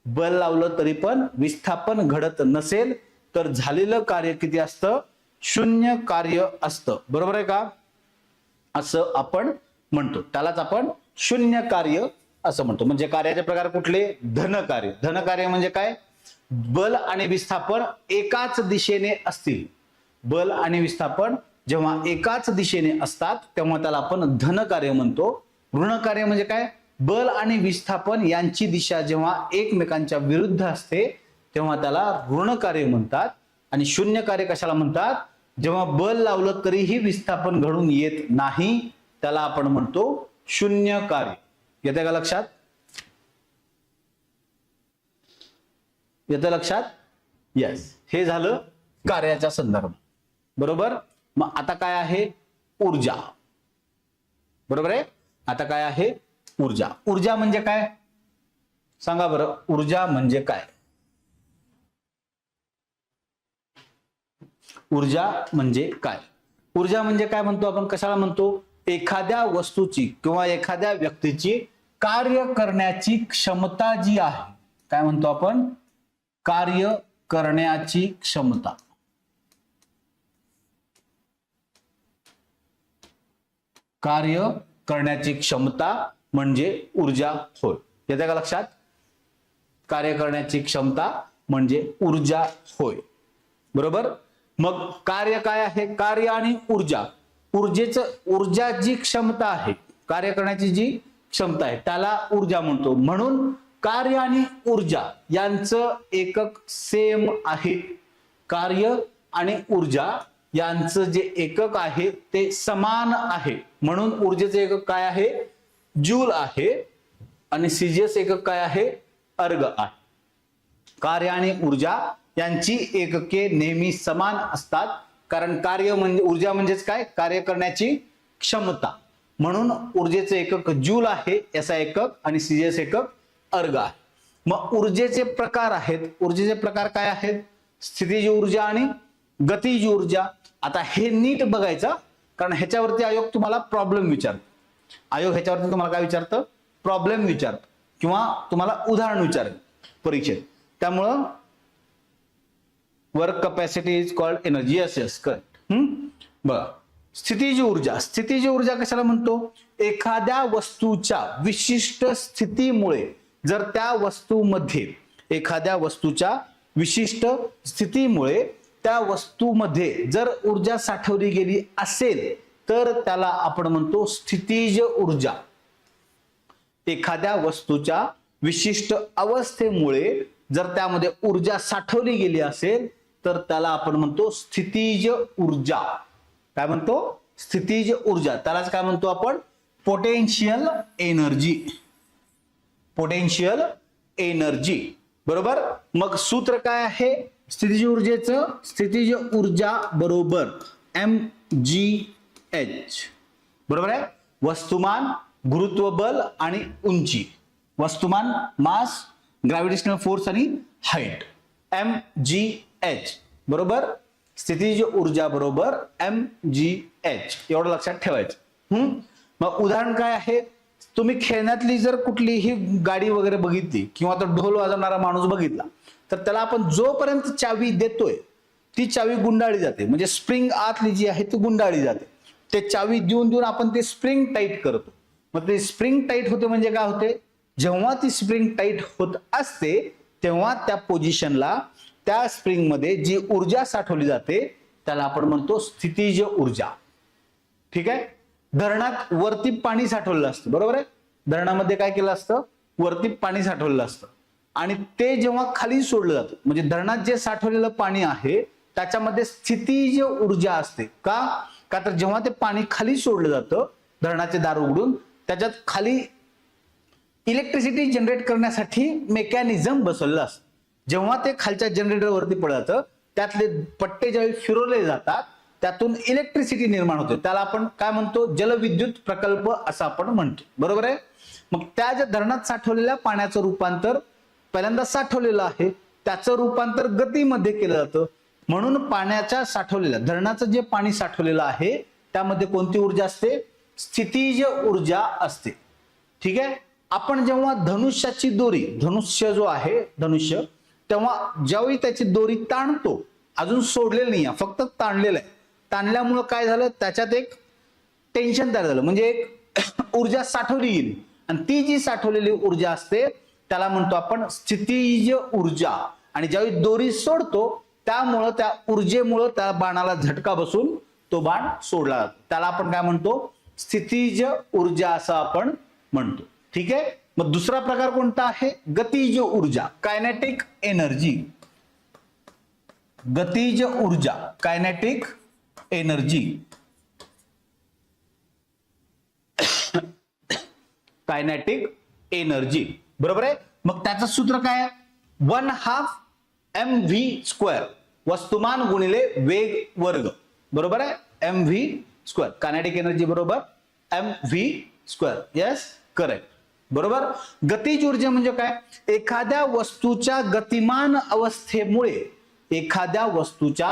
बल लावलं तरी पण विस्थापन घडत नसेल तर झालेलं कार्य किती असतं? शून्य कार्य असतं. बरोबर आहे का? असं आपण म्हणतो. त्यालाच आपण शून्य कार्य असं म्हणतो. म्हणजे कार्याचे प्रकार कुठले? धन कार्य. धन कार्य म्हणजे काय? बल आणि विस्थापन एकाच दिशेने असतील. बल आणि विस्थापन जेव्हा एकाच दिशेने असतात तेव्हा त्याला आपण धन कार्य म्हणतो. ऋण कार्य म्हणजे काय? बल आणि विस्थापन यांची दिशा जेव्हा एकमेकांच्या विरुद्ध असते तेव्हा त्याला ऋण कार्य म्हणतात. आणि शून्य कार्य कशाला म्हणतात? जेव्हा बल लावलं तरीही विस्थापन घडून येत नाही, त्याला आपण म्हणतो शून्य कार्य. येते का लक्षात? येतं लक्षात? यस. हे झालं कार्याच्या संदर्भात. बरोबर. मग आता काय आहे? ऊर्जा. बरोबर आहे? आता काय आहे? ऊर्जा. ऊर्जा म्हणजे काय? सांगा बरं, ऊर्जा म्हणजे काय? ऊर्जा म्हणजे काय? ऊर्जा म्हणजे काय म्हणतो आपण? कशाला म्हणतो? एखाद्या वस्तूची किंवा एखाद्या व्यक्तीची कार्य करण्याची क्षमता जी आहे, काय म्हणतो आपण? कार्य करण्याची क्षमता. कार्य करण्याची क्षमता म्हणजे ऊर्जा होय. येते का लक्षात? कार्य करण्याची क्षमता म्हणजे ऊर्जा होय. बरोबर. मग कार्य काय आहे? कार्य आणि ऊर्जा. ऊर्जा जी क्षमता आहे, कार्य करण्याची जी क्षमता आहे त्याला ऊर्जा म्हणतो. म्हणून कार्य आणि ऊर्जा यांचं एकक सेम आहे. कार्य आणि ऊर्जा यांचं जे एकक आहे ते समान आहे. म्हणून ऊर्जेचे एकक काय आहे? जूल आहे. आणि सीजीएस एकक काय आहे? अर्ग आहे. कार्य आणि ऊर्जा यांची एकके नेहमी समान असतात, कारण कार्य म्हणजे ऊर्जा म्हणजेच काय? कार्य करण्याची क्षमता. म्हणून ऊर्जेचे एकक जूल आहे याचा एकक, आणि सीजीएस एकक अर्ग आहे. मग ऊर्जेचे प्रकार आहेत. ऊर्जेचे प्रकार काय आहेत? स्थितीज ऊर्जा आणि गतिज ऊर्जा. आता हे नीट बघायचं, कारण ह्याच्यावरती आयोग तुम्हाला प्रॉब्लेम विचारतो. आयोग ह्याच्यावरती तुम्हाला काय विचारतं? प्रॉब्लेम विचारतो किंवा तुम्हाला उदाहरण विचारेल परीक्षेत. त्यामुळं work capacity is called energy. Yes yes correct. बघा, स्थितीज ऊर्जा. स्थितीज ऊर्जा कशाला म्हणतो? एखाद्या वस्तूच्या विशिष्ट स्थितीमुळे जर त्या वस्तूमध्ये, एखाद्या वस्तूच्या विशिष्ट स्थितीमुळे त्या वस्तूमध्ये जर ऊर्जा साठवली गेली असेल तर त्याला आपण म्हणतो स्थितीज ऊर्जा. एखाद्या वस्तूच्या विशिष्ट अवस्थेमुळे जर त्यामध्ये ऊर्जा साठवली गेली असेल तर त्याला आपण म्हणतो स्थितीज ऊर्जा. काय म्हणतो? स्थितीज ऊर्जा. त्यालाच काय म्हणतो आपण? Potential energy. Potential energy. बरोबर. मग सूत्र काय आहे स्थितीज ऊर्जेचं? स्थितीज ऊर्जा बरोबर mgh. बरोबर आहे. वस्तुमान, गुरुत्व बल आणि उंची. वस्तुमान, मास, ग्रॅव्हिटेशनल फोर्स आणि हाईट. mgh. बरोबर. स्थितीज ऊर्जा बरोबर mgh. एवढं लक्षात ठेवायचं. मग उदाहरण काय आहे? तुम्ही खेळण्यातली जर कुठलीही गाडी वगैरे बघितली किंवा तो ढोल वाजवणारा माणूस बघितला तर त्याला आपण जोपर्यंत चावी देतोय ती चावी गुंडाळली जाते. म्हणजे स्प्रिंग आतली जी आहे ती गुंडाळली जाते. ते चावी देऊन देऊन आपण ते स्प्रिंग टाईट करतो. मग ते स्प्रिंग टाईट होते म्हणजे काय होते? जेव्हा ती स्प्रिंग टाईट होत असते तेव्हा त्या पोझिशनला, त्या स्प्रिंग मध्ये जी ऊर्जा साठवली जाते त्याला आपण म्हणतो स्थितीज ऊर्जा. ठीक आहे. धरणात वरती पाणी साठवलेलं असतं. बरोबर आहे. धरणामध्ये काय केलं असतं? वरती पाणी साठवलेलं असतं आणि ते जेव्हा खाली सोडलं जातं, म्हणजे धरणात जे साठवलेलं पाणी आहे त्याच्यामध्ये स्थितीज ऊर्जा असते. का? तर जेव्हा ते पाणी खाली सोडलं जातं, धरणाचे दार उघडून, त्याच्यात खाली इलेक्ट्रिसिटी जनरेट करण्यासाठी मेकॅनिझम बसवलेलं असतं. जेव्हा ते खालच्या जनरेटरवरती पडलं जातं त्यातले पट्टे ज्यावेळी फिरवले जातात त्यातून इलेक्ट्रिसिटी निर्माण होते. त्याला आपण काय म्हणतो? जलविद्युत प्रकल्प असं आपण म्हणतो. बरोबर आहे. मग त्या ज्या धरणात साठवलेल्या पाण्याचं रूपांतर पहिल्यांदा साठवलेलं आहे त्याचं रूपांतर गतीमध्ये केलं जातं. म्हणून पाण्याच्या साठवलेल्या, धरणाचं जे पाणी साठवलेलं आहे त्यामध्ये कोणती ऊर्जा असते? स्थितीज ऊर्जा असते. ठीक आहे. आपण जेव्हा धनुष्याची दोरी, धनुष्य जो आहे धनुष्य, तेव्हा ज्यावेळी त्याची दोरी ताणतो, अजून सोडलेलं नाही, फक्त ताणलेलं आहे. ताणल्यामुळं काय झालं? त्याच्यात एक टेन्शन तयार झालं, म्हणजे एक ऊर्जा साठवली गेली आणि ती जी साठवलेली ऊर्जा असते त्याला म्हणतो आपण स्थितीज ऊर्जा. आणि ज्यावेळी दोरी सोडतो त्यामुळं, त्या ऊर्जेमुळं त्या बाणाला झटका बसून तो बाण सोडला जातो. त्याला आपण काय म्हणतो? स्थितीज ऊर्जा असं आपण म्हणतो. ठीक आहे. मग दुसरा प्रकार कोणता आहे? गतीज ऊर्जा, कायनेटिक एनर्जी. गतीज ऊर्जा, कायनेटिक एनर्जी. Kinetic energy. बरोबर आहे. मग त्याचं सूत्र काय आहे? 1/2 mv². वस्तुमान गुणिले वेग वर्ग. बरोबर आहे. mv². कायनेटिक एनर्जी बरोबर mv². Yes correct. बरोबर. गतीज ऊर्जा म्हणजे काय? एखाद्या वस्तूच्या गतिमान अवस्थेमुळे, एखाद्या वस्तूच्या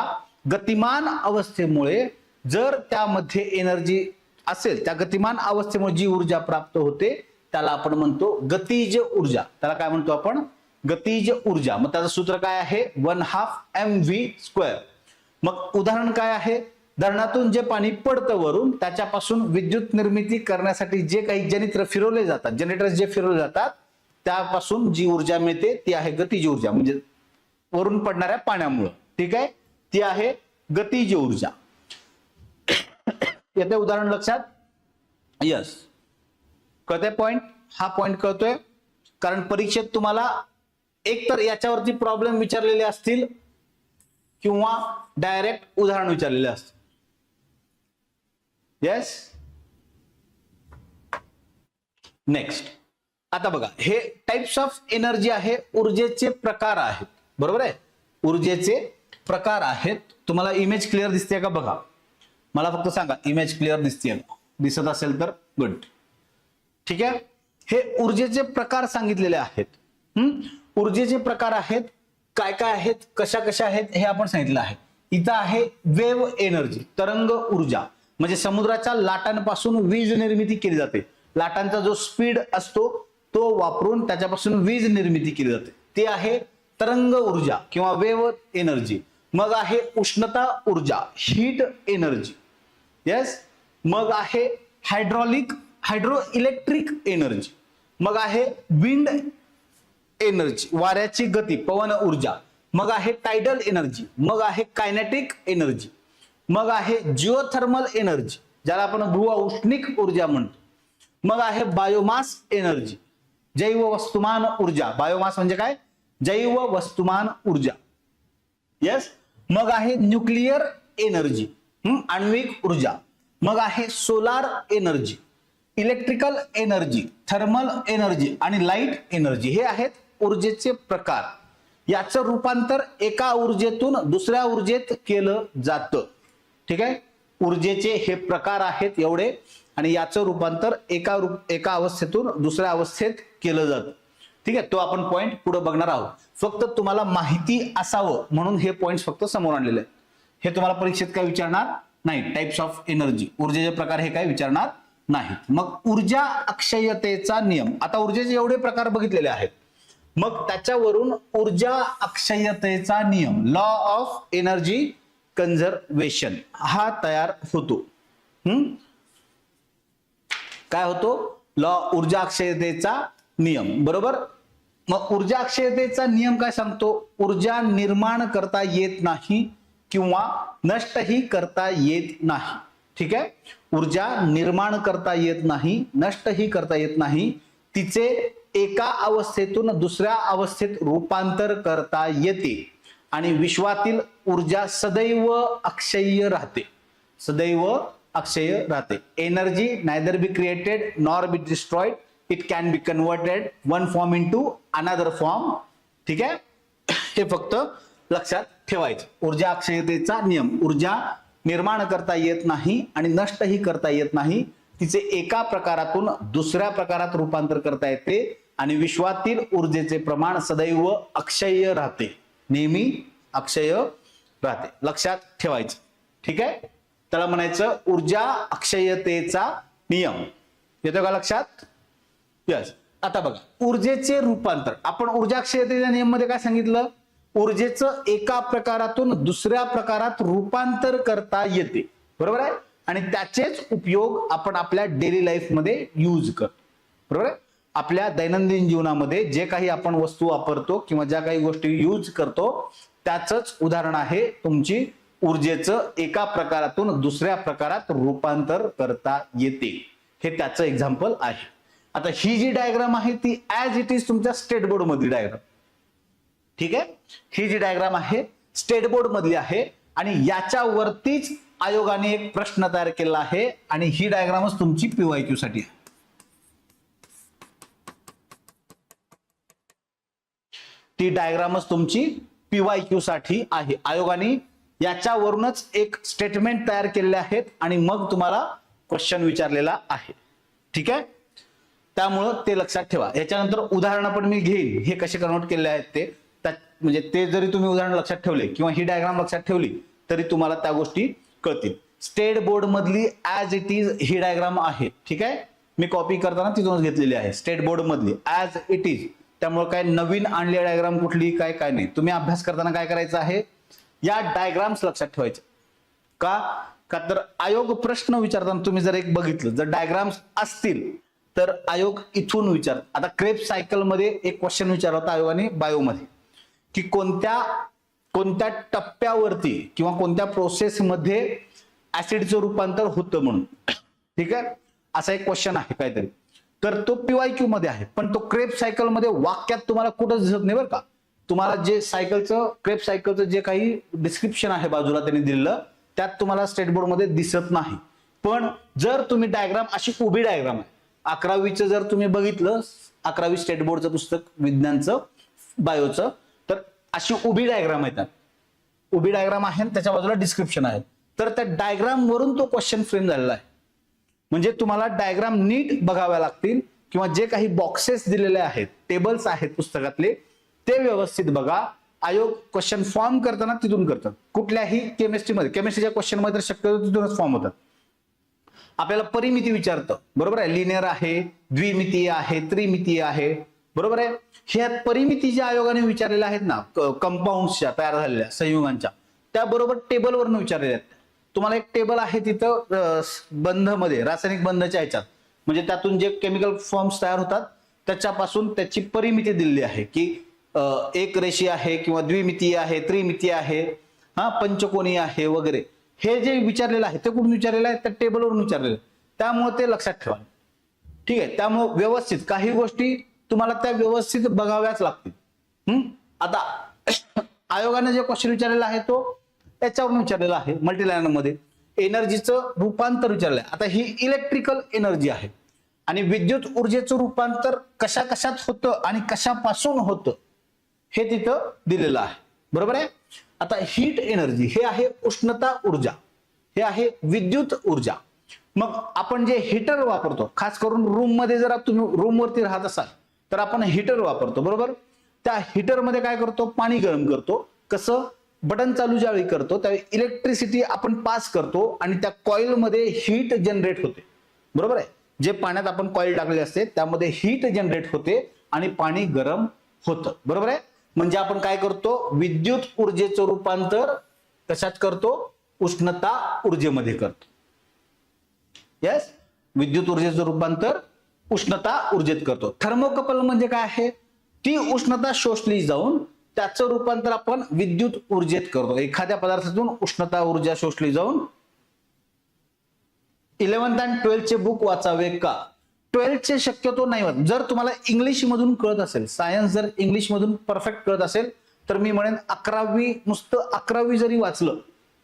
गतिमान अवस्थेमुळे जर त्यामध्ये एनर्जी असेल, त्या गतिमान अवस्थेमुळे जी ऊर्जा प्राप्त होते त्याला आपण म्हणतो गतीज ऊर्जा. त्याला काय म्हणतो आपण? गतीज ऊर्जा. मग त्याचं सूत्र काय आहे? 1/2 mv². मग उदाहरण काय आहे? धरणातून जे पाणी पडतं वरून, त्याच्यापासून विद्युत निर्मिती करण्यासाठी जे काही जनित्र फिरवले जातात, जनरेटर जे फिरवले जातात, त्यापासून जी ऊर्जा मिळते ती आहे गतीज ऊर्जा. म्हणजे वरून पडणाऱ्या पाण्यामुळे. ठीक आहे. ती आहे गतीज ऊर्जा. येते उदाहरण लक्षात? यस. कळतंय पॉइंट? हा पॉइंट कळतोय? कारण परीक्षेत तुम्हाला एक तर याच्यावरती प्रॉब्लेम विचारलेले असतील किंवा डायरेक्ट उदाहरण विचारलेले असतील. येस. नेक्स्ट, आता बघा, हे टाइप्स ऑफ एनर्जी आहे, ऊर्जेचे प्रकार आहेत. बरोबर आहे, ऊर्जेचे प्रकार आहेत. तुम्हाला इमेज क्लिअर दिसते का बघा, मला फक्त सांगा इमेज क्लिअर दिसते का? दिसत असेल तर गुड. ठीक आहे, हे ऊर्जेचे प्रकार सांगितलेले आहेत. ऊर्जेचे प्रकार आहेत, काय काय आहेत, कशा कशा आहेत हे आपण सांगितलं आहे. इथं आहे वेव्ह एनर्जी, तरंग ऊर्जा, म्हणजे समुद्राच्या लाटांपासून वीज निर्मिती केली जाते. लाटांचा जो स्पीड असतो तो वापरून त्याच्यापासून वीज निर्मिती केली जाते, ते आहे तरंग ऊर्जा किंवा वेव्ह एनर्जी. मग आहे उष्णता ऊर्जा, हीट एनर्जी. येस. मग आहे हायड्रो इलेक्ट्रिक एनर्जी. मग आहे विंड एनर्जी, वाऱ्याची गती, पवन ऊर्जा. मग आहे टायडल एनर्जी. मग आहे कायनेटिक एनर्जी. मग आहे जिओथर्मल एनर्जी, ज्याला आपण भू औष्णिक ऊर्जा म्हणतो. मग आहे बायोमास एनर्जी, जैव वस्तुमान ऊर्जा. बायोमास म्हणजे काय? जैव वस्तुमान ऊर्जा. येस. मग आहे न्यूक्लिअर एनर्जी, आण्विक ऊर्जा. मग आहे solar energy, electrical energy, thermal energy आणि लाईट एनर्जी. हे आहेत ऊर्जेचे प्रकार. याचं रूपांतर एका ऊर्जेतून दुसऱ्या ऊर्जेत केलं जातं. ठीक आहे, ऊर्जेचे हे प्रकार आहेत एवढे, आणि याचं रूपांतर एका अवस्थेतून दुसऱ्या अवस्थेत केलं जातं. ठीक आहे, तो आपण पॉइंट पुढे बघणार आहोत. फक्त तुम्हाला माहिती असावं म्हणून हे पॉइंट फक्त समोर आणलेले आहेत. हे तुम्हाला परीक्षेत काय विचारणार नाही. टाइप्स ऑफ एनर्जी, ऊर्जेचे प्रकार, हे काय विचारणार नाहीत. मग ऊर्जा अक्षयतेचा नियम. आता ऊर्जेचे एवढे प्रकार बघितलेले आहेत, मग त्याच्यावरून ऊर्जा अक्षयतेचा नियम, लॉ ऑफ एनर्जी कन्झर्वेशन, हा तयार होतो. काय होतो? ऊर्जा अक्षयतेचा नियम. बरोबर. मग ऊर्जा अक्षयतेचा नियम काय सांगतो? ऊर्जा निर्माण करता येत नाही किंवा नष्टही करता येत नाही. ठीक आहे, ऊर्जा निर्माण करता येत नाही, नष्टही करता येत नाही. तिचे एका अवस्थेतून दुसऱ्या अवस्थेत रूपांतर करता येते, आणि विश्वातील ऊर्जा सदैव अक्षय्य राहते. सदैव अक्षय राहते. Energy neither be created nor be destroyed, it can be converted one form into another form. ठीक आहे, हे फक्त लक्षात ठेवायचं. ऊर्जा अक्षयतेचा नियम, ऊर्जा निर्माण करता येत नाही आणि नष्टही करता येत नाही. तिचे एका प्रकारातून दुसऱ्या प्रकारात रूपांतर करता येते, आणि विश्वातील ऊर्जेचे प्रमाण सदैव अक्षय राहते, नेहमी अक्षय राहते. लक्षात ठेवायचं. ठीक आहे, त्याला म्हणायचं ऊर्जा अक्षयतेचा नियम. येतो का लक्षात? यस. आता बघा, ऊर्जेचे रूपांतर. आपण ऊर्जा अक्षयतेच्या नियम मध्ये काय सांगितलं? ऊर्जेचं एका प्रकारातून दुसऱ्या प्रकारात रूपांतर करता येते. बरोबर आहे, आणि त्याचेच उपयोग आपण आपल्या डेली लाईफ मध्ये यूज करतो. बरोबर आहे, आपल्या दैनंदिन जीवनामध्ये जे काही आपण वस्तू वापरतो किंवा ज्या काही गोष्टी यूज करतो, त्याचंच उदाहरण आहे तुमची ऊर्जेचं एका प्रकारातून दुसऱ्या प्रकारात रूपांतर करता येते. हे त्याचं एक्झाम्पल आहे. आता ही जी डायग्राम आहे ती ऍज इट इज तुमच्या स्टेट बोर्ड मधली डायग्राम. ठीक आहे, ही जी डायग्राम आहे स्टेट बोर्ड मधली आहे, आणि याच्यावरतीच आयोगाने एक प्रश्न तयार केला आहे, आणि ही डायग्रामच तुमची पीवायक्यू साठी आहे. ती डायग्रामच तुमची पीवायक्यू साठी आहे. आयोगाने याच्यावरूनच एक स्टेटमेंट तयार केलेले आहेत, आणि मग तुम्हाला क्वेश्चन विचारलेला आहे. ठीक आहे, त्यामुळं ते लक्षात ठेवा. याच्यानंतर उदाहरण पण मी घेईन, हे कसे कन्वर्ट केले आहेत ते. म्हणजे ते जरी तुम्ही उदाहरण लक्षात ठेवले किंवा ही डायग्राम लक्षात ठेवली तरी तुम्हाला त्या गोष्टी कळतील. स्टेट बोर्ड मधली as it is he diagram आहे. ठीक आहे, मी कॉपी करताना तिथूनच घेतलेली आहे. स्टेट बोर्ड मधली ऍज इट इज, त्यामुळे काय नवीन आणली डायग्राम कुठली काय काय नाही. तुम्ही अभ्यास करताना काय करायचं आहे, या डायग्राम्स लक्षात ठेवायचे. का तर आयोग प्रश्न विचारताना तुम्ही जर एक बघितलं, जर डायग्राम्स असतील तर आयोग इथून विचार. आता क्रेब सायकल मध्ये एक क्वेश्चन विचारला होता आयोगाने बायोमध्ये, की कोणत्या टप्प्यावरती किंवा कोणत्या प्रोसेस मध्ये ऍसिडचं रूपांतर होतं म्हणून. ठीक आहे, असा एक क्वेश्चन आहे काहीतरी. तर तो PYQ मध्ये आहे, पण तो क्रेब सायकल मध्ये वाक्यात तुम्हाला कुठंच दिसत नाही बरं का. तुम्हाला जे सायकलचं क्रेब सायकलचं जे काही डिस्क्रिप्शन आहे बाजूला त्यांनी दिलेलं, त्यात तुम्हाला स्टेट बोर्ड मध्ये दिसत नाही. पण जर तुम्ही डायग्राम अशी उभी डायग्राम आहे, 11वीचं जर तुम्ही बघितलं, 11वी स्टेट बोर्डचं पुस्तक विज्ञानचं बायोचं, तर अशी उभी डायग्राम आहे, त्यात उभी डायग्राम आहे आणि त्याच्या बाजूला डिस्क्रिप्शन आहे. तर त्या डायग्राम वरून तो क्वेश्चन फ्रेम झालेला आहे. म्हणजे तुम्हाला डायग्राम नीट बघाव्या लागतील, किंवा जे काही बॉक्सेस दिलेले आहेत, टेबल्स आहेत पुस्तकातले, ते व्यवस्थित बघा. आयोग क्वेश्चन फॉर्म करताना तिथून करतात. कुठल्याही केमिस्ट्रीच्या क्वेश्चन मध्ये तर शक्यतो तिथूनच फॉर्म होतात. आपल्याला परिमिती विचारतं, बरोबर आहे, लिनियर आहे, द्विमितीय आहे, त्रिमितीय आहे, बरोबर आहे. ह्या परिमिती ज्या आयोगाने विचारलेल्या आहेत ना, कंपाऊंड्सच्या तयार झालेल्या संयुगांच्या, त्याबरोबर टेबलवरून विचारलेल्या आहेत. तुम्हाला एक टेबल आहे तिथं बंध मध्ये, रासायनिक बंधच्या ह्याच्यात, म्हणजे त्यातून जे केमिकल फॉर्म्स तयार होतात त्याच्यापासून त्याची परिमिती दिलेली आहे की एक रेषीय आहे किंवा द्विमितीय आहे, त्रिमितीय आहे, पंचकोनीय आहे वगैरे. हे जे विचारलेलं आहे ते कुठून विचारलेलं आहे, त्या टेबलवरून विचारलेलं आहे. त्यामुळे ते लक्षात ठेवा, ठीक आहे. त्यामुळे व्यवस्थित काही गोष्टी तुम्हाला त्या व्यवस्थित बघाव्याच लागतील. आता आयोगाने जे क्वेश्चन विचारलेला आहे तो याच्यावरून विचारलेला आहे, मल्टीलायनर मध्ये एनर्जीचं रूपांतर विचारलंय. आता ही इलेक्ट्रिकल एनर्जी आहे आणि विद्युत ऊर्जेचं रूपांतर कशा कशात होतं आणि कशापासून होतं हे तिथं दिलेलं आहे, बरोबर आहे. आता हीट एनर्जी हे आहे उष्णता ऊर्जा, हे आहे विद्युत ऊर्जा. मग आपण जे हीटर वापरतो, खास करून रूम मध्ये, जर तुम्ही रूम वरती राहत असाल तर आपण हीटर वापरतो, बरोबर. त्या हीटर मध्ये काय करतो, पाणी गरम करतो. कसं, बटन चालू ज्यावेळी करतो त्यावेळी इलेक्ट्रिसिटी आपण पास करतो आणि त्या कॉईल मध्ये हीट जनरेट होते, बरोबर आहे. जे पाण्यात आपण कॉईल टाकलेले असते त्यामध्ये हीट जनरेट होते आणि पाणी गरम होतं, बरोबर आहे. म्हणजे आपण काय करतो, विद्युत ऊर्जेचं रूपांतर कशात करतो, उष्णता ऊर्जेमध्ये करतो. यस, विद्युत ऊर्जेचं रूपांतर उष्णता ऊर्जेत करतो. थर्मोकपल म्हणजे काय आहे, ती उष्णता शोषली जाऊन त्याचं रूपांतर आपण विद्युत ऊर्जेत करतो. एखाद्या पदार्थातून उष्णता ऊर्जा शोषली जाऊन. 11th आणि 12th चे बुक वाचावे का, 12th चे शक्यतो नाही वाच. जर तुम्हाला इंग्लिश मधून कळत असेल, सायन्स जर इंग्लिश मधून परफेक्ट कळत असेल, तर मी म्हणेन 11वी, नुसतं 11वी जरी वाचलं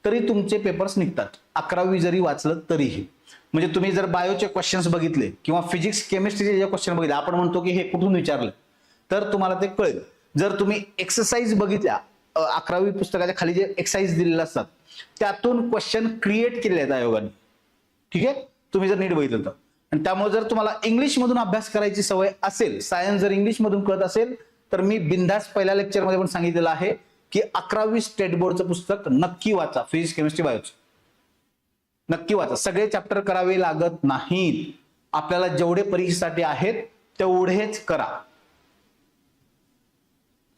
तरी तुमचे पेपर्स निघतात. 11वी जरी वाचलं तरीही. म्हणजे तुम्ही जर बायोचे क्वेश्चन्स बघितले किंवा फिजिक्स केमिस्ट्रीचे जे क्वेश्चन बघितले, आपण म्हणतो की हे कुठून विचारलं, तर तुम्हाला ते कळेल. जर तुम्ही एक्सरसाइज बघितल्या, 11वी पुस्तकाच्या खाली जे एक्सरसाइज दिलेले असतात त्यातून क्वेश्चन क्रिएट केले आहेत आयोगाने, ठीक आहे. तुम्ही जर नीट बघितलं तर. आणि त्यामुळे जर तुम्हाला इंग्लिश मधून अभ्यास करायची सवय असेल, सायन्स जर इंग्लिश मधून कळत असेल, तर मी बिंदास पहिल्या लेक्चर मध्ये पण सांगितलेलं आहे की 11वी स्टेट बोर्डचं पुस्तक नक्की वाचा, फिजिक्स केमिस्ट्री बायोचं नक्की वाचा. सगळे चॅप्टर करावे लागत नाहीत. आपल्याला जेवढे परीक्षेसाठी आहेत तेवढेच करा,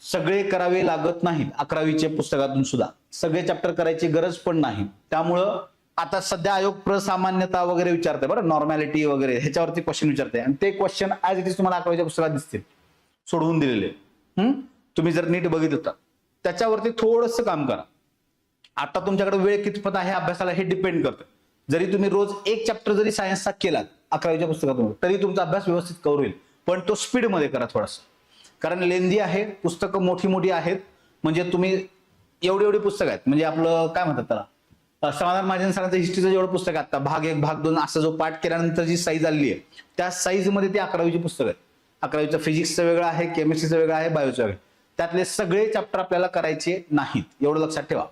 सगळे करावे लागत नाहीत. 11वीच्या पुस्तकातून सुद्धा सगळे चॅप्टर करायची गरज पण नाही. त्यामुळं आता सध्या आयोग प्रसामान्यता वगैरे विचारते, बरं, नॉर्मॅलिटी वगैरे ह्याच्यावरती क्वेश्चन विचारते आणि ते क्वेश्चन ऍज इट इज तुम्हाला 11वीच्या पुस्तकात दिसतील सोडवून दिलेले. तुम्ही जर नीट बघितलं तर त्याच्यावरती थोडंसं काम करा. आता तुमच्याकडे वेळ कितपत आहे अभ्यासाला हे डिपेंड करतं. जरी तुम्ही रोज एक चॅप्टर जरी सायन्सचा केलात 11वीच्या पुस्तकातून, तरी तुमचा अभ्यास व्यवस्थित कव्हर होईल. पण तो स्पीड मध्ये करा थोडासा, कारण लेंदी आहे, पुस्तकं मोठी मोठी आहेत. म्हणजे तुम्ही एवढी पुस्तकं आहेत, म्हणजे आपलं काय म्हणतात त्याला, समाधान महाजन सरांचं हिस्ट्रीचं जेवढं पुस्तक आहे आता, भाग 1 भाग 2 असा जो पाठ केल्यानंतर जी साईज आली आहे त्या साईज मध्ये ती 11वीची पुस्तक आहेत. 11वीचं फिजिक्सचं वेगळं आहे, केमिस्ट्रीचं वेगळं आहे, बायोचं वेगळं. त्यातले सगळे चॅप्टर आपल्याला करायचे नाहीत, एवढं लक्षात ठेवा.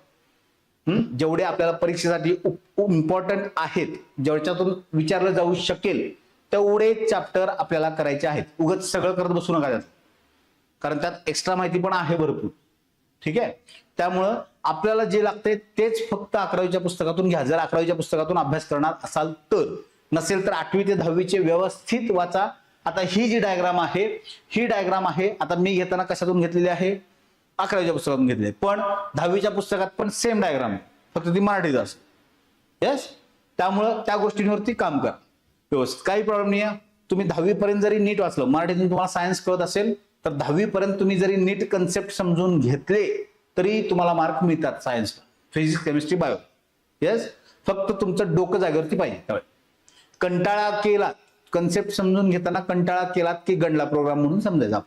जेवढे आपल्याला परीक्षेसाठी इम्पॉर्टंट आहेत, ज्याच्यातून विचारलं जाऊ शकेल तेवढे चॅप्टर आपल्याला करायचे आहेत. उगाच सगळं करत बसू नका त्यात, कारण त्यात एक्स्ट्रा माहिती पण आहे भरपूर, ठीक आहे. त्यामुळं आपल्याला जे लागतंय तेच फक्त 11वीच्या पुस्तकातून घ्या, जर 11वीच्या पुस्तकातून अभ्यास करणार असाल तर. नसेल तर 8वी ते 10वीचे व्यवस्थित वाचा. आता ही जी डायग्राम आहे, ही डायग्राम आहे, आता मी घेताना कशातून घेतलेली आहे, 11वीच्या पुस्तकातून घेतली आहे. पण 10वीच्या पुस्तकात पण सेम डायग्राम आहे, फक्त ती मराठीत असते. यस, त्यामुळं त्या गोष्टींवरती काम करा व्यवस्थित, काही प्रॉब्लेम नाही आहे. तुम्ही 10वी पर्यंत जरी नीट वाचलं, मराठीतून तुम्हाला सायन्स कळत असेल तर 10वी पर्यंत तुम्ही जरी नीट कन्सेप्ट समजून घेतले तरी तुम्हाला मार्क मिळतात सायन्सला, फिजिक्स केमिस्ट्री बायो. येस, फक्त तुमचं डोकं जागेवरती पाहिजे. कंटाळा केला, कन्सेप्ट समजून घेताना कंटाळा केलात की गणला प्रोग्राम म्हणून समजायचा.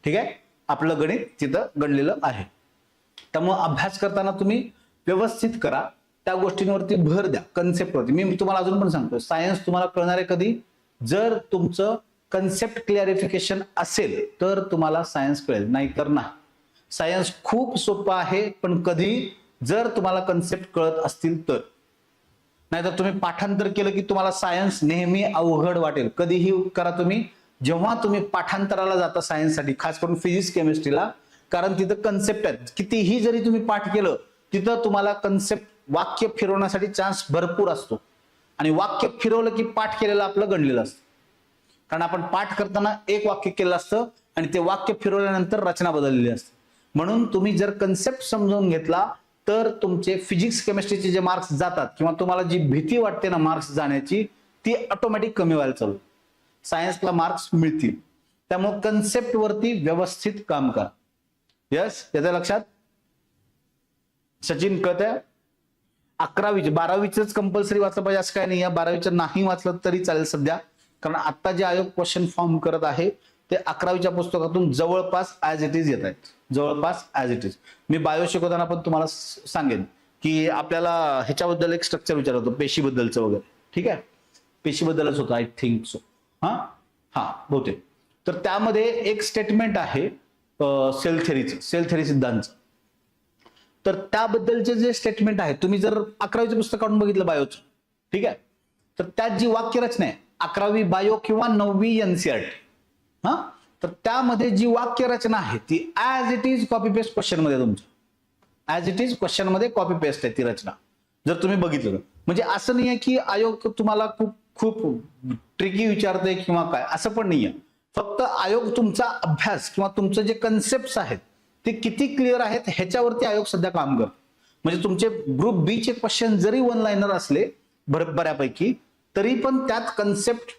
ठीक आहे, आपलं गणित तिथं गणलेलं आहे. त्यामुळे अभ्यास करताना तुम्ही व्यवस्थित करा, त्या गोष्टींवरती भर द्या, कन्सेप्टवरती. मी तुम्हाला अजून पण सांगतो, सायन्स तुम्हाला कळणार आहे कधी, जर तुमचं कन्सेप्ट क्लिअरिफिकेशन असेल तर तुम्हाला सायन्स कळेल, नाहीतर नाही. सायन्स खूप सोपं आहे, पण कधी जर तुम्हाला कन्सेप्ट कळत असतील तर. नाहीतर तुम्ही पाठांतर केलं की तुम्हाला सायन्स नेहमी अवघड वाटेल. कधीही करा तुम्ही, जेव्हा तुम्ही पाठांतराला जाता सायन्ससाठी, खास करून फिजिक्स केमिस्ट्रीला, कारण तिथं कन्सेप्ट आहेत. कितीही जरी तुम्ही पाठ केलं, तिथं तुम्हाला कन्सेप्ट वाक्य फिरवण्यासाठी चान्स भरपूर असतो. आणि वाक्य फिरवलं की पाठ केलेलं आपलं गणलेलं असतं. कारण आपण पाठ करताना एक वाक्य केलं असतं आणि ते वाक्य फिरवल्यानंतर रचना बदललेली असते. म्हणून तुम्ही जर कन्सेप्ट समजून घेतला तर तुमचे फिजिक्स केमिस्ट्रीचे जे मार्क्स जातात, किंवा तुम्हाला जी भीती वाटते ना मार्क्स जाण्याची, ती ऑटोमॅटिक कमी व्हायला चालू. सायन्सला मार्क्स मिळतील. त्यामुळे कन्सेप्ट वरती व्यवस्थित काम करा. यस, याच्या लक्षात. सचिन कळतंय? 11वी 12वीच कंपल्सरी वाचलं पाहिजे असं काय नाही. या 12वीचं नाही वाचलं तरी चालेल सध्या, कारण आता जे आयोग क्वेश्चन फॉर्म करत आहे ते 11वीच्या पुस्तकातून जवळपास ऍज इट इज येत आहेत. जवळपास as it is. Me bio शिकवताना पण तुम्हाला सांगेन की आपल्याला ह्याच्याबद्दल एक स्ट्रक्चर विचारत होतो, पेशीबद्दलचं वगैरे. ठीक आहे, पेशीबद्दलच होतं आय थिंक सो. बहुतेक. तर त्यामध्ये एक स्टेटमेंट आहे सेल थेरी सिद्धांत. तर त्याबद्दलचे जे स्टेटमेंट आहे, तुम्ही जर 11वीचं पुस्तक काढून बघितलं बायोचं, ठीक आहे, तर त्यात जी वाक्यरचना आहे, 11वी बायो किंवा 9वी एनसीईआरटी, तर त्यामध्ये जी वाक्यरचना आहे ती as it is copy paste question मध्ये, तुमच्या ऍज इट इज क्वेश्चन मध्ये कॉपी पेस्ट आहे ती रचना, जर तुम्ही बघितलं तर. म्हणजे असं नाहीये की आयोग तुम्हाला खूप खूप ट्रिकी विचारतोय किंवा काय, असं पण नाहीये. फक्त आयोग तुमचा अभ्यास किंवा तुमचं जे कन्सेप्ट आहेत ते किती क्लिअर आहेत ह्याच्यावरती आयोग सध्या काम करतो. म्हणजे तुमचे ग्रुप बी चे क्वेश्चन जरी वन लाईनर असले बऱ्यापैकी, तरी पण त्यात कन्सेप्ट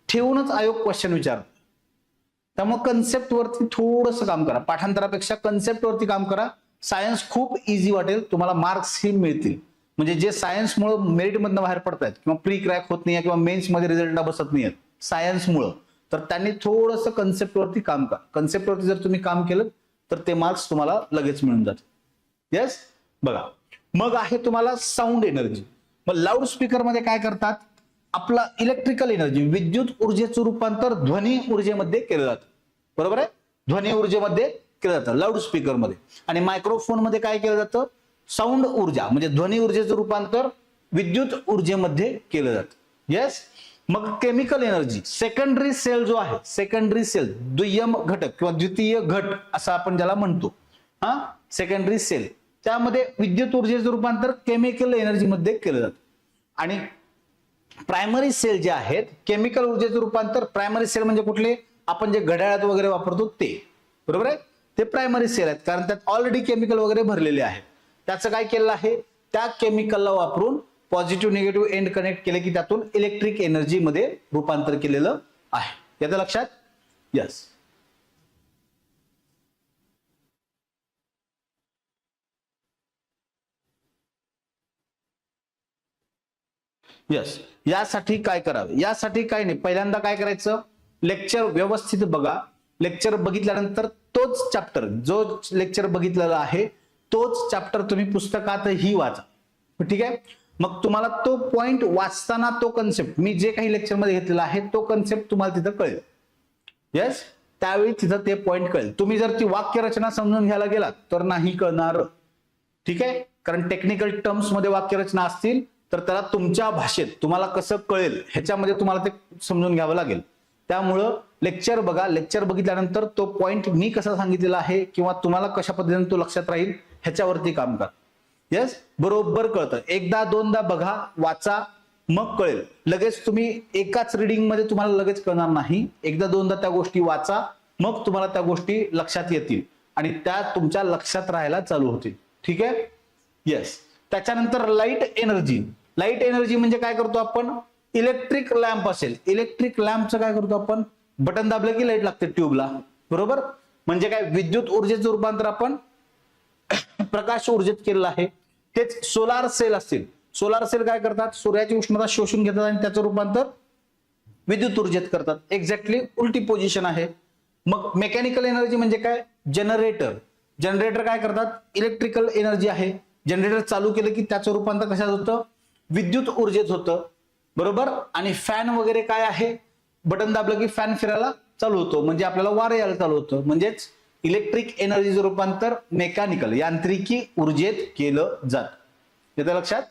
ठेवूनच आयोग क्वेश्चन विचारतो. त्यामुळे कन्सेप्ट वरती थोडंसं काम करा, पाठांतरापेक्षा कन्सेप्ट वरती काम करा. सायन्स खूप इझी वाटेल, तुम्हाला मार्क्स ही मिळतील. म्हणजे जे सायन्समुळे मेरिटमधनं बाहेर पडतायत किंवा प्री क्रॅक होत नाही किंवा मेन्स मध्ये रिझल्टला बसत नाहीयेत सायन्समुळं, तर त्यांनी थोडंसं कन्सेप्ट वरती काम करा. कन्सेप्ट वरती जर तुम्ही काम केलं तर ते मार्क्स तुम्हाला लगेच मिळून जातात. येस, बघा. मग आहे तुम्हाला साऊंड एनर्जी. मग लाऊड स्पीकर मध्ये काय करतात, आपला इलेक्ट्रिकल एनर्जी, विद्युत ऊर्जेचं रूपांतर ध्वनी ऊर्जेमध्ये केलं जातं. बरोबर आहे, ध्वनी ऊर्जेमध्ये केलं जातं लाऊड स्पीकर मध्ये. आणि मायक्रोफोन मध्ये काय केलं जातं, साऊंड ऊर्जा म्हणजे ध्वनी ऊर्जेचं रूपांतर विद्युत ऊर्जेमध्ये केलं जातं. येस. मग केमिकल एनर्जी, सेकंडरी सेल जो आहे, सेकंडरी सेल दुय्यम घटक किंवा द्वितीय घट असं आपण ज्याला म्हणतो, सेकंडरी सेल, त्यामध्ये विद्युत ऊर्जेचं रूपांतर केमिकल एनर्जी मध्ये केलं जातं. आणि प्रायमरी सेल जे आहेत, केमिकल ऊर्जेचं रूपांतर, प्रायमरी सेल म्हणजे कुठले, आपण जे घड्याळात वगैरे वापरतो ते, बरोबर आहे, ते प्रायमरी सेल आहेत, कारण त्यात ऑलरेडी केमिकल वगैरे भरलेले आहेत. त्याचं काय केलं आहे, त्या केमिकलला वापरून पॉझिटिव्ह निगेटिव्ह एंड कनेक्ट केले की त्यातून इलेक्ट्रिक एनर्जी मध्ये रूपांतर केलेलं आहे. याचं लक्षात. यस. यस, यासाठी काय करावं, यासाठी काय नाही, पहिल्यांदा काय करायचं, लेक्चर व्यवस्थित बघा. लेक्चर बघितल्यानंतर तोच चॅप्टर, जो लेक्चर बघितलेला आहे तोच चॅप्टर तुम्ही पुस्तकातही वाचा. ठीक आहे. मग तुम्हाला तो पॉइंट वाचताना तो कन्सेप्ट, मी जे काही लेक्चर मध्ये घेतलेला आहे तो कन्सेप्ट तुम्हाला तिथं कळेल. येस, त्यावेळी तिथं ते पॉइंट कळेल. तुम्ही जर ती वाक्यरचना समजून घ्यायला गेलात तर नाही कळणार. ठीक आहे, कारण टेक्निकल टर्म्स मध्ये वाक्यरचना असतील तर त्याला तुमच्या भाषेत तुम्हाला कसं कळेल ह्याच्यामध्ये तुम्हाला ते समजून घ्यावं लागेल. त्यामुळं लेक्चर बघा. लेक्चर बघितल्यानंतर तो पॉइंट मी कसा सांगितलेला आहे किंवा तुम्हाला कशा पद्धतीने तो लक्षात राहील ह्याच्यावरती काम करा. येस, बरोबर कळतं. एकदा दोनदा बघा, वाचा, मग कळेल. लगेच तुम्ही एकाच रिडिंग मध्ये तुम्हाला लगेच कळणार नाही. एकदा दोनदा त्या गोष्टी वाचा, मग तुम्हाला त्या गोष्टी लक्षात येतील आणि त्या तुमच्या लक्षात राहायला चालू होतील. ठीक आहे. येस. त्याच्यानंतर लाईट एनर्जी. लाईट एनर्जी म्हणजे काय करतो आपण, इलेक्ट्रिक लॅम्प असेल, इलेक्ट्रिक लॅम्पचं काय करतो आपण, बटन दाबलं की लाईट लागते ट्यूबला. बरोबर, म्हणजे काय, विद्युत ऊर्जेचं रूपांतर आपण प्रकाश ऊर्जेत केलेलं आहे. तेच सोलार सेल असतील, सोलार सेल काय करतात, सूर्याची उष्णता शोषून घेतात आणि त्याचं रूपांतर विद्युत ऊर्जेत करतात. एक्झॅक्टली उलटी पोझिशन आहे. मग मेकॅनिकल एनर्जी म्हणजे काय? जनरेटर. जनरेटर काय करतात? इलेक्ट्रिकल एनर्जी आहे. जनरेटर चालू केलं की त्याचं रूपांतर कशात होतं? विद्युत ऊर्जेत होतं. बरोबर. आणि फॅन वगैरे काय आहे? बटन दाबलं की फॅन फिरायला चालू होतो, म्हणजे आपल्याला वारं यायला चालू होतं. म्हणजेच इलेक्ट्रिक एनर्जीचं रूपांतर मेकॅनिकल यांत्रिकी ऊर्जेत केलं जातं. येतं लक्षात?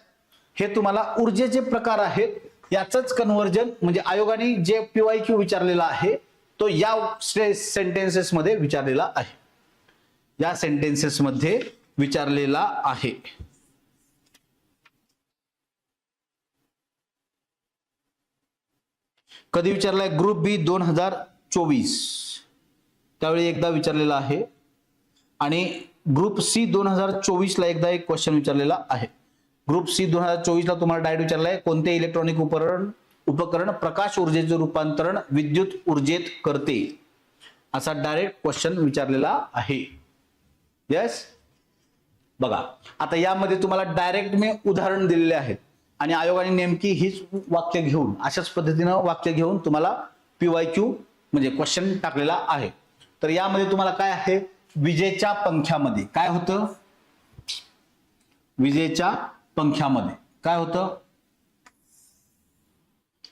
हे तुम्हाला ऊर्जेचे प्रकार आहेत याचंच कन्व्हर्जन म्हणजे आयोगाने जे PYQ विचारलेला आहे तो या सेंटेन्सेस मध्ये विचारलेला आहे. या सेंटेन्सेस मध्ये विचारलेला आहे. कधी विचारलाय? ग्रुप बी 2024 त्यावेळी एकदा विचारलेला आहे आणि ग्रुप सी 2024 ला एकदा एक क्वेश्चन विचारलेला आहे. ग्रुप सी 2024 ला तुम्हाला डायरेक्ट विचारलाय कोणते इलेक्ट्रॉनिक उपकरण प्रकाश ऊर्जेचे रूपांतरण विद्युत ऊर्जेत करते, असा डायरेक्ट क्वेश्चन विचारलेला आहे. यस. बघा आता यामध्ये तुम्हाला डायरेक्ट मी उदाहरण दिलेले आहेत आणि आयोगाने नेमकी हीच वाक्य घेऊन अशाच पद्धतीनं वाक्य घेऊन तुम्हाला PYQ म्हणजे क्वेश्चन टाकलेला आहे. तर यामध्ये तुम्हाला काय आहे? विजेच्या पंख्यामध्ये काय होतं? विजेच्या पंख्यामध्ये काय होतं?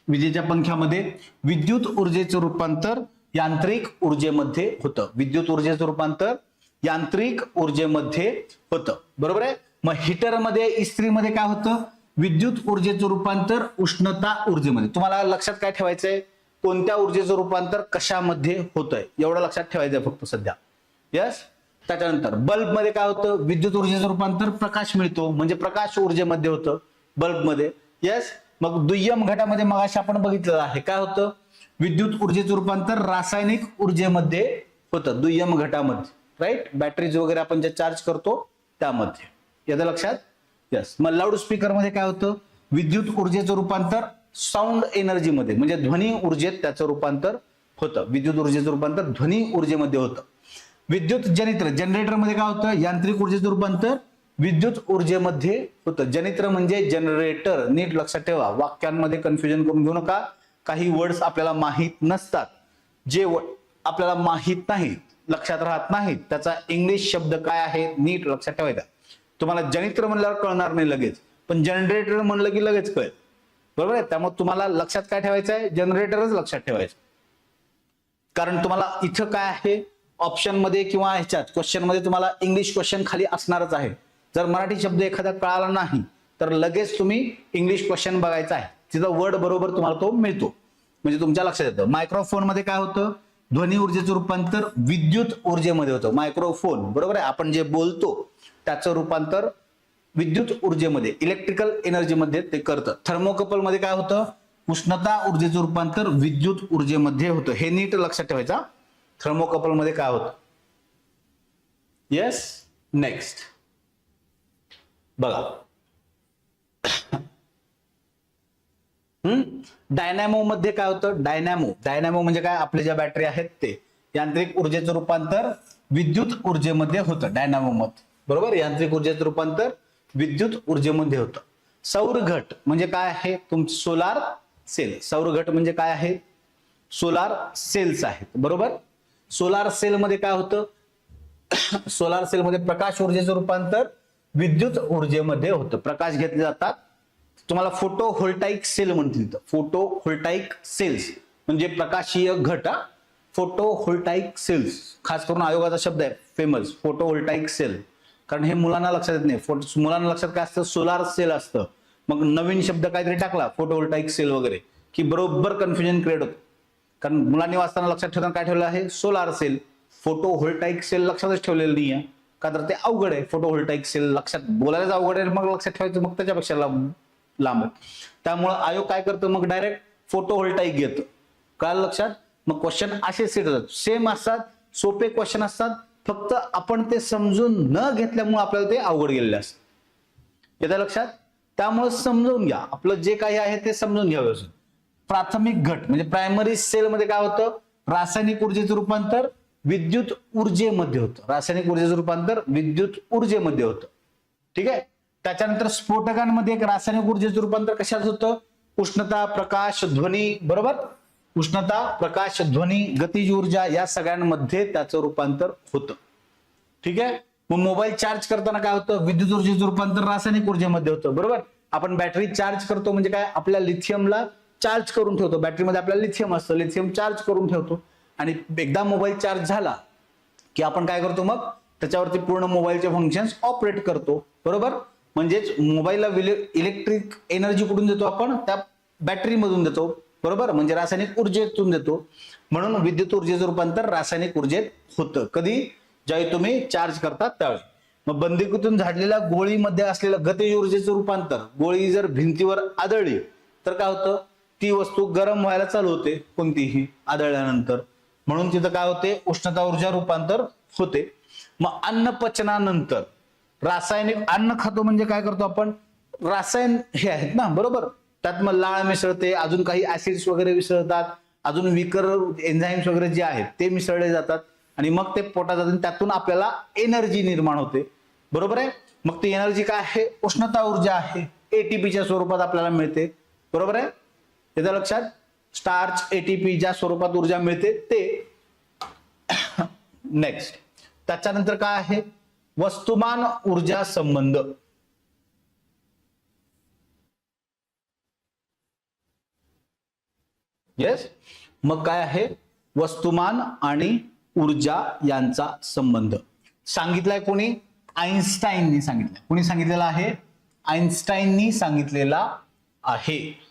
विजेच्या पंख्यामध्ये विद्युत ऊर्जेचं रूपांतर यांत्रिक ऊर्जेमध्ये होतं. विद्युत ऊर्जेचं रूपांतर यांत्रिक ऊर्जेमध्ये होतं. बरोबर आहे. मग हीटरमध्ये इस्त्रीमध्ये काय होतं? विद्युत ऊर्जेचं रूपांतर उष्णता ऊर्जेमध्ये. तुम्हाला लक्षात काय ठेवायचंय? कोणत्या ऊर्जेचं रूपांतर कशामध्ये होतंय एवढं लक्षात ठेवायचंय फक्त सध्या. यस. त्याच्यानंतर बल्ब मध्ये काय होतं? विद्युत ऊर्जेचं रूपांतर प्रकाश मिळतो म्हणजे प्रकाश ऊर्जेमध्ये होतं बल्ब मध्ये. यस. मग दुय्यम घटामध्ये मगाशी आपण बघितलेलं आहे काय होतं? विद्युत ऊर्जेचं रूपांतर रासायनिक ऊर्जेमध्ये होतं दुय्यम घटामध्ये. राईट. बॅटरीज वगैरे आपण जे चार्ज करतो त्यामध्ये. येतं लक्षात? यस. मग लाऊड स्पीकर मध्ये काय होतं? विद्युत ऊर्जेचं रूपांतर साऊंड एनर्जी मध्ये म्हणजे ध्वनी ऊर्जेत त्याचं रूपांतर होतं. विद्युत ऊर्जेचं रूपांतर ध्वनी ऊर्जेमध्ये होतं. विद्युत जनरेटर मध्ये काय होतं? यांत्रिक ऊर्जेचं रूपांतर विद्युत ऊर्जेमध्ये होतं. जनित्र म्हणजे जनरेटर. नीट लक्षात ठेवा. वाक्यांमध्ये कन्फ्युजन करून घेऊ नका. काही वर्ड्स आपल्याला माहित नसतात. जे आपल्याला माहित नाहीत, लक्षात राहत नाहीत, त्याचा इंग्लिश शब्द काय आहे नीट लक्षात ठेवायचा. तुम्हाला जनित्र म्हणल्यावर कळणार नाही लगेच, पण जनरेटर म्हणलं की लगेच कळेल. बरोबर आहे. त्यामुळे तुम्हाला लक्षात काय ठेवायचं आहे? जनरेटरच लक्षात ठेवायचं. कारण तुम्हाला इथं काय आहे ऑप्शन मध्ये किंवा ह्याच्यात क्वेश्चन मध्ये तुम्हाला इंग्लिश क्वेश्चन खाली असणारच आहे. जर मराठी शब्द एखादा कळाला नाही तर लगेच तुम्ही इंग्लिश क्वेश्चन बघायचा आहे. तिथं वर्ड बरोबर तुम्हाला तो मिळतो म्हणजे तुमच्या लक्षात येतं. मायक्रोफोन मध्ये काय होतं? ध्वनी ऊर्जेचं रूपांतर विद्युत ऊर्जेमध्ये होतं. मायक्रोफोन बरोबर आहे. आपण जे बोलतो त्याचं रूपांतर विद्युत ऊर्जेमध्ये इलेक्ट्रिकल एनर्जीमध्ये ते करतं. थर्मोकपल मध्ये काय होतं? उष्णता ऊर्जेचं रूपांतर विद्युत ऊर्जेमध्ये होतं. हे नीट लक्षात ठेवायचं. थर्मोकपल मध्ये काय होतं? येस. नेक्स्ट बघा. डायनॅमो मध्ये काय होतं? डायनॅमो म्हणजे काय? आपल्या ज्या बॅटरी आहेत ते यांत्रिक ऊर्जेचं रूपांतर विद्युत ऊर्जेमध्ये होतं डायनॅमो मध्ये. बरोबर. यांत्रिक ऊर्जेचं रूपांतर विद्युत ऊर्जेमध्ये होतं. सौरघट म्हणजे काय आहे? तुमचे सोलार सेल. सौरघट म्हणजे काय आहे? सोलार सेल्स आहेत. बरोबर. सोलार सेल मध्ये काय होतं? सोलार सेल मध्ये प्रकाश ऊर्जेचं रूपांतर विद्युत ऊर्जेमध्ये होतं. प्रकाश घेतले जातात. तुम्हाला फोटो व्होल्टाईक सेल म्हणतील. फोटो व्होल्टाईक सेल्स म्हणजे प्रकाशीय घट. फोटो व्होल्टाईक सेल्स खास करून आयोगाचा शब्द आहे फेमस फोटो व्होल्टाईक सेल. कारण हे मुलांना लक्षात येत नाही. मुलांना लक्षात काय असतं? सोलार सेल असतं. मग नवीन शब्द काहीतरी टाकला फोटो व्होल्टाईक सेल वगैरे की बरोबर कन्फ्युजन क्रिएट होतं. कारण मुलांनी वाचताना लक्षात ठेवताना काय ठेवलं आहे? Solar cell. Photovoltaic cell लक्षातच ठेवलेलं नाही आहे का तर ते अवघड आहे. फोटो व्होल्टाईक सेल लक्षात बोलायलाच अवघड आहे, मग लक्षात ठेवायचं मग त्याच्यापेक्षा लांब. त्यामुळे आयोग काय करतं? मग डायरेक्ट फोटो व्होल्टाईक घेतं. कळलं लक्षात? मग क्वेश्चन असे सेट होतात. सेम असतात. सोपे क्वेश्चन असतात. फक्त आपण ते समजून न घेतल्यामुळे आपल्याला ते अवघड गेलेले असतात. येतं लक्षात? त्यामुळे समजून घ्या. आपलं जे काही आहे ते समजून घ्यावं. प्राथमिक घट म्हणजे प्रायमरी सेल मध्ये काय होतं? रासायनिक ऊर्जेचं रूपांतर विद्युत ऊर्जेमध्ये होतं. रासायनिक ऊर्जेचं रूपांतर विद्युत ऊर्जेमध्ये होतं. ठीक आहे. त्याच्यानंतर स्फोटकांमध्ये एक रासायनिक ऊर्जेचं रूपांतर कशात होतं? उष्णता, प्रकाश, ध्वनी. बरोबर. उष्णता, प्रकाश, ध्वनी, गतिज ऊर्जा या सगळ्यांमध्ये त्याचं रूपांतर होतं. ठीक आहे. मग मोबाईल चार्ज करताना काय होतं, विद्युत ऊर्जेचं रूपांतर रासायनिक ऊर्जेमध्ये होतं. बरोबर. आपण बॅटरी चार्ज करतो म्हणजे काय, आपल्या लिथियमला चार्ज करून ठेवतो. बॅटरीमध्ये आपल्याला लिथियम असतं, लिथियम चार्ज करून ठेवतो आणि एकदा मोबाईल चार्ज झाला की आपण काय करतो, मग त्याच्यावरती पूर्ण मोबाईलचे फंक्शन्स ऑपरेट करतो. बरोबर. म्हणजेच मोबाईलला इलेक्ट्रिक एनर्जी कुठून देतो आपण, त्या बॅटरी मधून देतो. बरोबर. म्हणजे रासायनिक ऊर्जेतून देतो. म्हणून विद्युत ऊर्जेचं रूपांतर रासायनिक ऊर्जेत होतं. कधी, ज्यावेळी तुम्ही चार्ज करता त्यावेळी. मग बंदुकीतून झाडलेल्या गोळीमध्ये असलेलं गतिज ऊर्जेचं रूपांतर, गोळी जर भिंतीवर आदळली तर काय होतं, ती वस्तू गरम व्हायला चालू होते कोणतीही आदळल्यानंतर. म्हणून तिथं काय होते, उष्णता ऊर्जा रूपांतर होते. मग अन्न पचनानंतर रासायनिक, अन्न खातो म्हणजे काय करतो आपण, रासायन हे आहेत ना. बरोबर. त्यात मग लाळ मिसळते, अजून काही ऍसिड्स वगैरे मिसळतात, अजून विकर एन्झाईम्स वगैरे जे आहेत ते मिसळले जातात आणि मग ते पोटात जातात. त्यातून आपल्याला एनर्जी निर्माण होते. बरोबर आहे. मग ती एनर्जी काय आहे, उष्णता ऊर्जा आहे. एटीपीच्या स्वरूपात आपल्याला मिळते. बरोबर आहे. येतं लक्षात. स्टार्च, एटीपी ज्या स्वरूपात ऊर्जा मिळते ते. नेक्स्ट, त्याच्यानंतर काय आहे, वस्तुमान ऊर्जा संबंध. येस. मग काय आहे, वस्तुमान आणि ऊर्जा यांचा संबंध सांगितलाय कोणी, आइन्स्टाईननी सांगितलं. कोणी सांगितलेला आहे, आइन्स्टाईननी सांगितलेला आहे.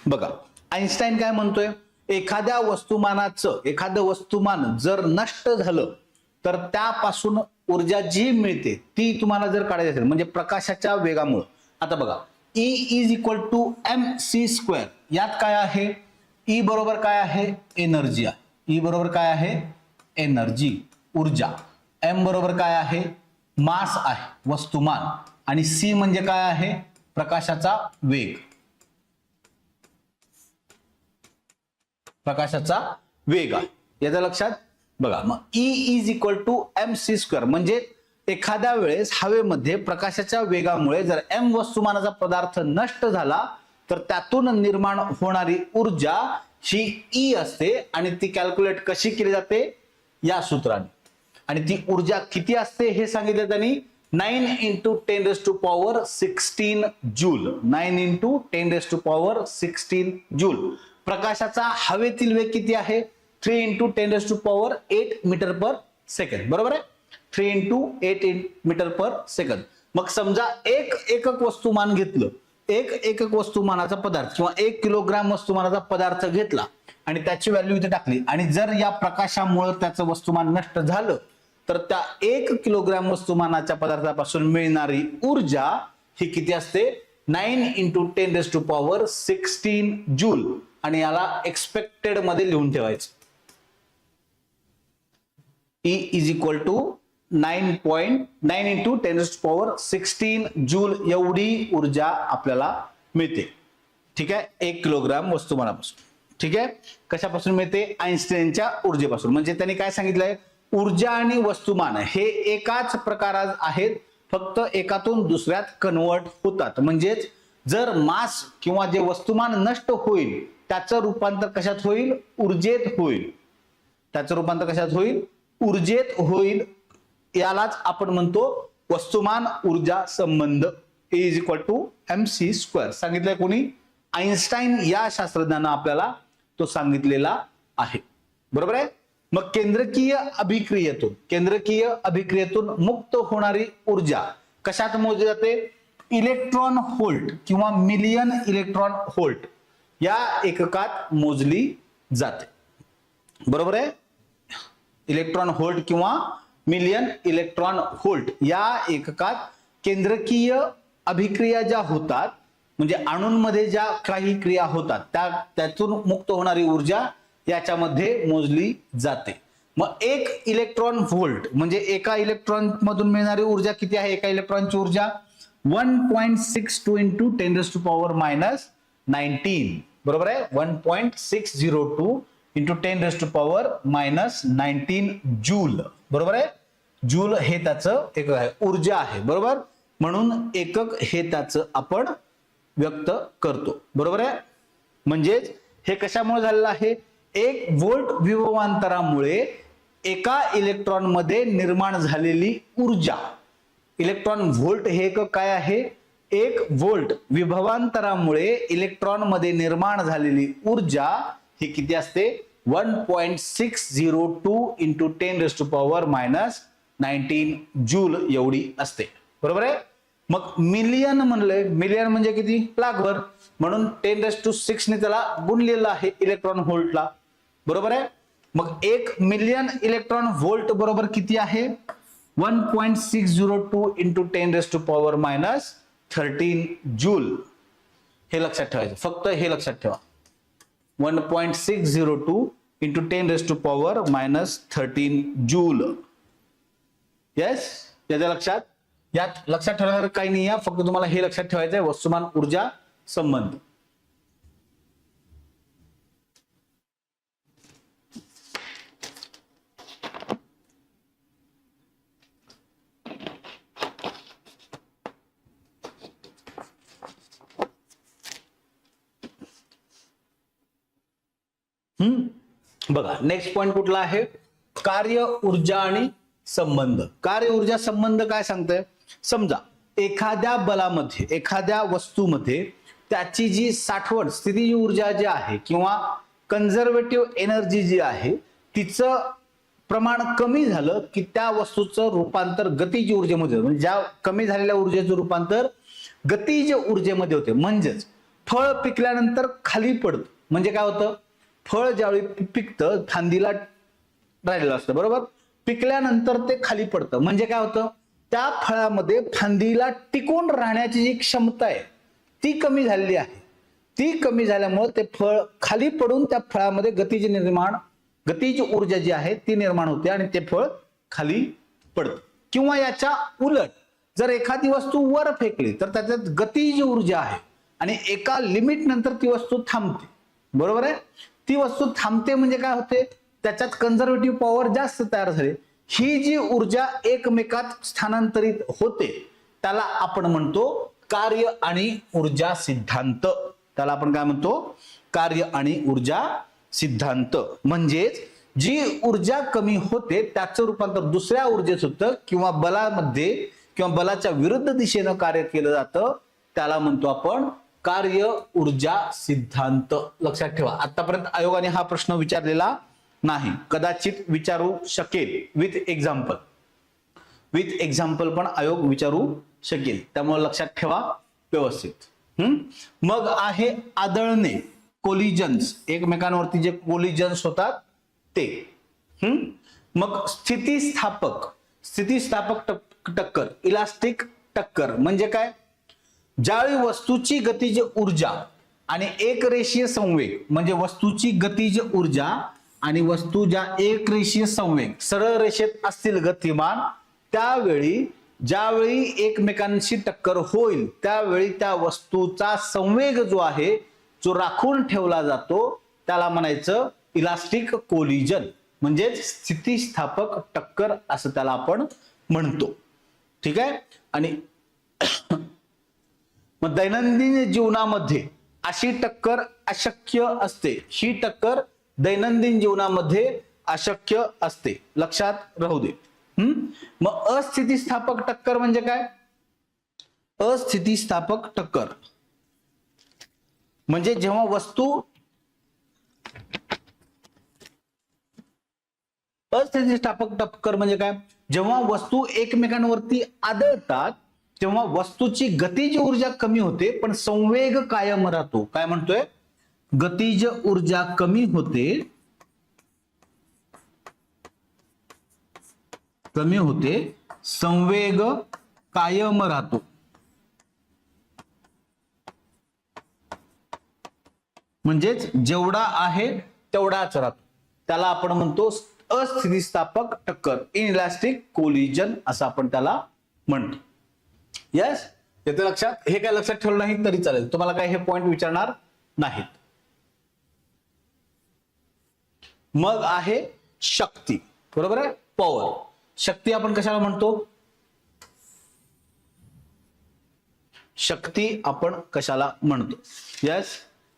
बघा, आइन्स्टाईन काय म्हणतोय, एखाद्या वस्तुमानाचं, एखादं वस्तुमान जर नष्ट झालं तर त्यापासून ऊर्जा जी मिळते ती तुम्हाला जर काढायची असेल, म्हणजे प्रकाशाच्या वेगामुळे. आता बघा, E is equal to mc². यात काय आहे, E बरोबर काय आहे, एनर्जी आहे. E बरोबर काय आहे, एनर्जी, ऊर्जा. M बरोबर काय आहे, मास आहे, वस्तुमान. आणि C म्हणजे काय आहे, प्रकाशाचा वेग. प्रकाशाचा वेग आहे. याच्या लक्षात. बघा, मग E is equal to mc². म्हणजे एखाद्या वेळेस हवेमध्ये प्रकाशाच्या वेगामुळे जर m वस्तुमानाचा पदार्थ नष्ट झाला तर त्यातून निर्माण होणारी ऊर्जा ही E असते आणि ती कॅल्क्युलेट कशी केली जाते, या सूत्राने. आणि ती ऊर्जा किती असते हे सांगितलं त्यांनी, 9 × 10⁻16 जूल. 9 × 10⁻16 जूल. प्रकाशाचा हवेतील वेग किती आहे, 3 × 10⁸ मीटर पर सेकंड. बरोबर आहे. 3 × 8 मीटर पर सेकंड. मग समजा एक एकक वस्तुमान घेतलं, एक एकक वस्तुमानाचा पदार्थ किंवा 1 किलोग्राम वस्तुमानाचा पदार्थ घेतला आणि त्याची व्हॅल्यू इथे टाकली, आणि जर या प्रकाशामुळे त्याचं वस्तुमान नष्ट झालं तर त्या 1 किलोग्राम वस्तुमानाच्या पदार्थापासून मिळणारी ऊर्जा ही किती असते, 9 × 10⁻16 जूल. आणि याला एक्सपेक्टेड मध्ये लिहून ठेवायचं. E is equal to 9 × 10⁻16 joule एवढी ऊर्जा आपल्याला मिळते. ठीक आहे. 1 किलोग्राम वस्तुमानापासून. ठीक आहे. कशापासून मिळते, आइन्स्टाईनच्या ऊर्जेपासून. म्हणजे त्यांनी काय सांगितलंय, ऊर्जा आणि वस्तुमान हे एकाच प्रकारात आहेत, फक्त एकातून दुसऱ्यात कन्वर्ट होतात. म्हणजेच जर मास किंवा जे वस्तुमान नष्ट होईल त्याचं रूपांतर कशात होईल, ऊर्जेत होईल. त्याचं रूपांतर कशात होईल, ऊर्जेत होईल. यालाच आपण म्हणतो वस्तुमान ऊर्जा संबंध. E is equal to mc². सांगितलंय कोणी, आइन्स्टाईन या शास्त्रज्ञानं आपल्याला तो सांगितलेला आहे. बरोबर आहे. मग केंद्रकीय अभिक्रियेतून मुक्त होणारी ऊर्जा कशात मोजली जाते, इलेक्ट्रॉन व्होल्ट किंवा मिलियन इलेक्ट्रॉन व्होल्ट या एककात मोजली जाते. बरोबर आहे. इलेक्ट्रॉन व्होल्ट किंवा मिलियन इलेक्ट्रॉन व्होल्ट या एककात केंद्रकीय अभिक्रिया ज्या होतात, म्हणजे अणूंमध्ये ज्या काही क्रिया होतात त्यातून मुक्त होणारी ऊर्जा याच्यामध्ये मोजली जाते. मग 1 इलेक्ट्रॉन व्होल्ट म्हणजे एका इलेक्ट्रॉन मधून मिळणारी ऊर्जा किती आहे, एका इलेक्ट्रॉनची ऊर्जा 1.62 × 10⁻⁻⁹ 19 बरोबर आहे. 1.602 इंटू 10⁻⁻⁻19 जूल बरोबर आहे. जूल हे त्याचं एकक आहे, ऊर्जा आहे बरोबर. म्हणून एकक हे त्याचं आपण व्यक्त करतो बरोबर आहे. म्हणजेच हे कशामुळे झालेलं आहे, 1 व्होल्ट विभवांतरामुळे एका इलेक्ट्रॉन मध्ये निर्माण झालेली ऊर्जा. इलेक्ट्रॉन व्होल्ट हे एकक काय आहे, 1 व्होल्ट विभवांतरामुळे इलेक्ट्रॉन मध्ये निर्माण झालेली ऊर्जा ही किती असते, 1.602 इंटू 10⁻⁻19 जूल एवढी असते बरोबर आहे. मग मिलियन म्हणलंय, मिलियन म्हणजे किती, लाखभर, म्हणून 10⁻⁶ ने त्याला गुणलेलं आहे इलेक्ट्रॉन व्होल्टला बरोबर आहे. मग 1 मिलियन इलेक्ट्रॉन व्होल्ट बरोबर किती आहे, 1.602 इंटू 10⁻⁻13 जूल. हे लक्षात ठेवायचं, फक्त हे लक्षात ठेवा, 1.602 इंटू 10⁻⁻13 जूल. येस, याच्या लक्षात, यात लक्षात ठेवण्यासारखं काही नाही आहे, फक्त तुम्हाला हे लक्षात ठेवायचं आहे, वस्तुमान ऊर्जा संबंध. बघा नेक्स्ट पॉइंट कुठला आहे, कार्य ऊर्जा आणि संबंध. कार्य ऊर्जा संबंध काय सांगतंय, समजा एखाद्या बलामध्ये, एखाद्या वस्तूमध्ये त्याची जी साठवण स्थितीज ऊर्जा जी आहे किंवा कन्झर्वेटिव्ह एनर्जी जी आहे तिचं प्रमाण कमी झालं की त्या वस्तूचं रूपांतर गतिज ऊर्जेमध्ये, म्हणजे ज्या कमी झालेल्या ऊर्जेचं रूपांतर गतिज ऊर्जेमध्ये होते. म्हणजेच फळ पिकल्यानंतर खाली पडतं, म्हणजे काय होतं, फळ ज्यावेळी पिकतं फांदीला राहिलेलं असतं बरोबर, पिकल्यानंतर ते खाली पडतं, म्हणजे काय होतं, त्या फळामध्ये फांदीला टिकून राहण्याची जी क्षमता आहे ती कमी झालेली आहे. ती कमी झाल्यामुळे ते फळ खाली पडून त्या फळामध्ये गतिज ऊर्जा जी आहे ती निर्माण होते आणि ते फळ खाली पडतं. किंवा याच्या उलट जर एखादी वस्तू वर फेकली तर त्याच्यात गतिज ऊर्जा आहे आणि एका लिमिट नंतर ती वस्तू थांबते बरोबर आहे. ती वस्तू थांबते म्हणजे काय होते, त्याच्यात कन्झर्वेटिव्ह पॉवर जास्त तयार झाली. ही जी ऊर्जा एकमेकात स्थानांतरित होते त्याला आपण म्हणतो कार्य आणि ऊर्जा सिद्धांत. त्याला आपण काय म्हणतो, कार्य आणि ऊर्जा सिद्धांत. म्हणजेच जी ऊर्जा कमी होते त्याचं रूपांतर दुसऱ्या ऊर्जेत होतं किंवा बलामध्ये किंवा बलाच्या विरुद्ध दिशेनं कार्य केलं जातं, त्याला म्हणतो आपण कार्य ऊर्जा सिद्धांत. लक्षात ठेवा, आतापर्यंत आयोगाने हा प्रश्न विचारलेला नाही, कदाचित विचारू शकेल विथ एक्झाम्पल. विथ एक्झाम्पल पण आयोग विचारू शकेल, त्यामुळे लक्षात ठेवा व्यवस्थित. मग आहे आदळणे, कोलिजन्स, एकमेकांवरती जे कोलिजन्स होतात ते. मग स्थितिस्थापक टक्कर, इलास्टिक टक्कर म्हणजे काय, ज्यावेळी वस्तूची गतिज ऊर्जा आणि एकरेषीय संवेग, म्हणजे वस्तूची गतिज ऊर्जा आणि वस्तू ज्या एकरेषीय संवेग सरळ रेषेत असतील गतिमान, त्यावेळी ज्यावेळी एकमेकांशी टक्कर होईल त्यावेळी त्या वस्तूचा संवेग जो आहे जो राखून ठेवला जातो त्याला म्हणायचं इलास्टिक कोलिजन, म्हणजेच स्थितिस्थापक टक्कर असं त्याला आपण म्हणतो. ठीक आहे. आणि मग दैनंदिन जीवनामध्ये अशी टक्कर अशक्य असते, ही टक्कर दैनंदिन जीवनामध्ये अशक्य असते, लक्षात राहू दे. मग अस्थितिस्थापक टक्कर म्हणजे काय, अस्थितिस्थापक टक्कर म्हणजे जेव्हा वस्तू अस्थितिस्थापक टक्कर म्हणजे काय, जेव्हा वस्तू एकमेकांवरती आदळतात तेव्हा वस्तूची गतिज ऊर्जा कमी होते पण संवेग कायम राहतो. काय म्हणतोय, गतिज ऊर्जा कमी होते, संवेग कायम राहतो. म्हणजेच जेवढा आहे तेवढाच राहतो, त्याला आपण म्हणतो अस्थितिस्थापक टक्कर, इनइलास्टिक कोलिजन असं आपण त्याला म्हणतो. यस, येते लक्षात. हे काय लक्षात ठेवलं नाही तरी चालेल, तुम्हाला काय हे पॉइंट विचारणार नाहीत. मग आहे शक्ती, बरोबर आहे, पॉवर. शक्ती आपण कशाला म्हणतो? शक्ती आपण कशाला म्हणतो? यस,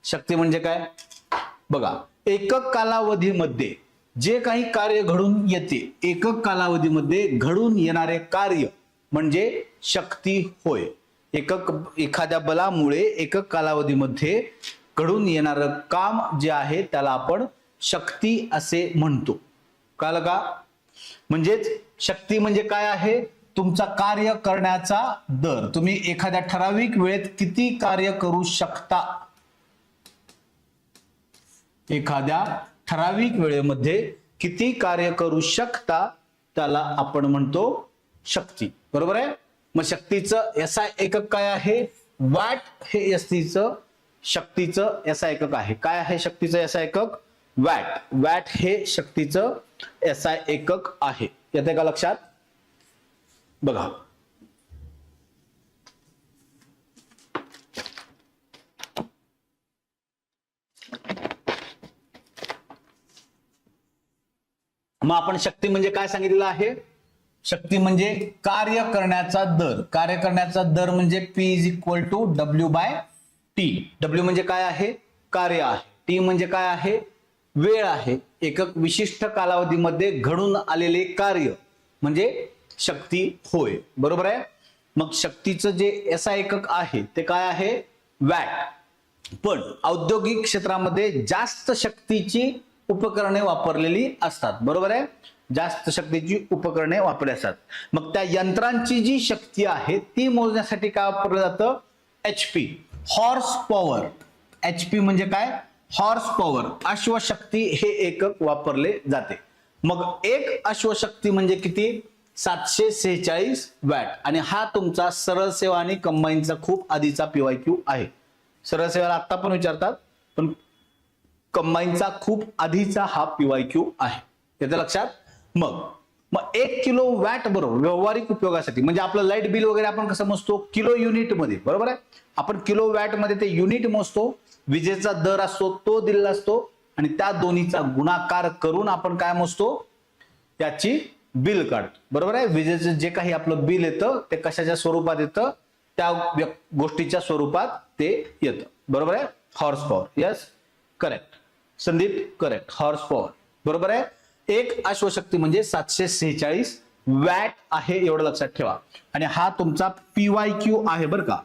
शक्ती म्हणजे काय? बघा, एकक कालावधीमध्ये जे काही कार्य घडून येते, एकक कालावधीमध्ये घडून येणारे कार्य म्हणजे शक्ती होय. एखाद्या बलामुळे एकक कालावधीमध्ये घडून येणारं काम जे आहे त्याला आपण शक्ती असे म्हणतो. कळलं का? म्हणजेच शक्ती म्हणजे काय आहे? तुमचा कार्य करण्याचा दर. तुम्ही एखाद्या ठराविक वेळेत किती कार्य करू शकता, एखाद्या ठराविक वेळेमध्ये किती कार्य करू शकता त्याला आपण म्हणतो शक्ती. बरोबर आहे? मग शक्तीचं एसआय एकक काय आहे? वॅट हे शक्तीचं एसआय एकक आहे. काय आहे शक्तीचं एसआय एकक? वॅट. वॅट हे शक्तीचं एसआय एकक आहे. येते का लक्षात? बघा, मग आपण शक्ती म्हणजे काय सांगितलेलं आहे? शक्ती म्हणजे कार्य करण्याचा दर. कार्य करण्याचा दर म्हणजे P = W/T. W म्हणजे काय आहे? कार्य आहे. T म्हणजे काय आहे? वेळ आहे. एकक विशिष्ट कालावधीमध्ये घडून आलेले कार्य म्हणजे शक्ती होय. बरोबर आहे? मग शक्तीचं जे एसआय एकक आहे ते काय आहे? वॅट. पण औद्योगिक क्षेत्रामध्ये जास्त शक्तीची उपकरणे वापरलेली असतात. बरोबर आहे? जास्त शक्तीची उपकरणे वापरली असतात. मग त्या यंत्रांची जी शक्ती आहे ती मोजण्यासाठी काय वापरलं जातं? HP, horse power. HP म्हणजे काय? हॉर्स पॉवर, अश्वशक्ती हे एकक वापरले जाते. मग एक अश्वशक्ती म्हणजे किती? 746 वॅट. आणि हा तुमचा सरळ सेवा आणि कंबाईनचा खूप आधीचा PYQ आहे. सरळ सेवेला आता पण विचारतात, पण कंबाईनचा खूप आधीचा हा PYQ आहे. याचं लक्षात? मग 1 किलो वॅट बरोबर व्यावहारिक उपयोगासाठी, म्हणजे आपलं लाईट बिल वगैरे आपण कसं मोजतो? किलो युनिट मध्ये. बरोबर आहे? आपण किलो वॅट मध्ये ते युनिट मोजतो. विजेचा दर असतो तो दिलेला असतो आणि त्या दोन्हीचा गुणाकार करून आपण काय मोजतो? त्याची बिल काढतो. बरोबर आहे? विजेचं जे काही आपलं बिल येतं ते कशाच्या स्वरूपात येतं? त्या गोष्टीच्या स्वरूपात ते येतं. बरोबर आहे? Horse power. Yes, correct. Sandeep, correct. Horse power. बरोबर आहे? एक अश्वशक्ती म्हणजे 746 वॅट आहे, एवढं लक्षात ठेवा. आणि हा तुमचा PYQ आहे बरं का.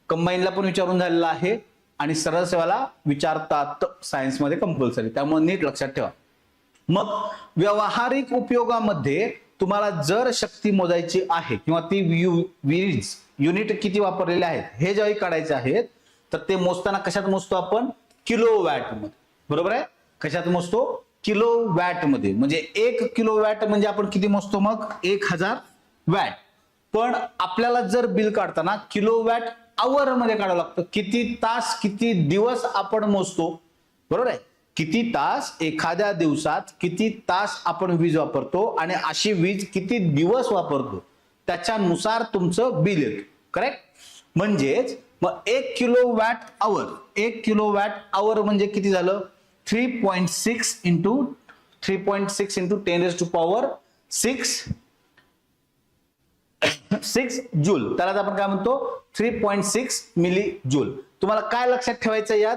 कंबाईनला पण विचारून झालेला आहे आणि सरळ सेवाला विचारतात सायन्समध्ये कंपल्सरी, त्यामुळे नीट लक्षात ठेवा. मग व्यावहारिक उपयोगामध्ये तुम्हाला जर शक्ती मोजायची आहे किंवा ती वीज युनिट किती वापरलेले आहेत हे ज्यावेळी काढायचे आहेत तर ते मोजताना कशात मोजतो आपण? किलो वॅट मध्ये. बरोबर आहे? कशात मोजतो? किलो वॅट मध्ये. म्हणजे 1 किलो वॅट म्हणजे आपण किती मोजतो? मग 1000 वॅट. पण आपल्याला जर बिल काढताना किलो वॅट आवर मध्ये काढावं लागतं. किती तास किती दिवस आपण मोजतो. बरोबर आहे? किती तास एखाद्या दिवसात किती तास आपण वीज वापरतो आणि अशी वीज किती दिवस वापरतो त्याच्यानुसार तुमचं बिल येतं. करेक्ट? म्हणजेच मग 1 किलो वॅट आवर, 1 किलो वॅट आवर म्हणजे किती झालं? 3.6 into 10⁻⁶ जूल. त्यालाच आपण काय म्हणतो? 3.6 मिली जूल. तुम्हाला काय लक्षात ठेवायचं यात?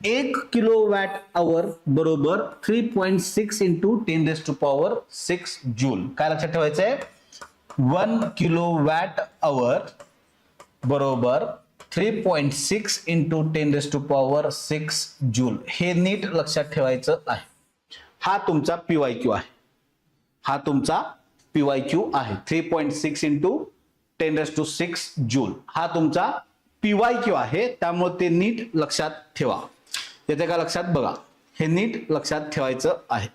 1 किलो वॅट आवर बरोबर 3.6 into 10⁻⁶ जूल. काय लक्षात ठेवायचंय? 1 किलो वॅट आवर बरोबर 3.6 into 10⁻⁶ जूल. हे नीट लक्षात ठेवायचं आहे. हा तुमचा PYQ आहे. हा तुमचा PYQ आहे. 3.6 into 10⁻⁶ जूल हा तुमचा PYQ आहे. त्यामुळे ते नीट लक्षात ठेवा. येते का लक्षात? बघा, हे नीट लक्षात ठेवायचं आहे.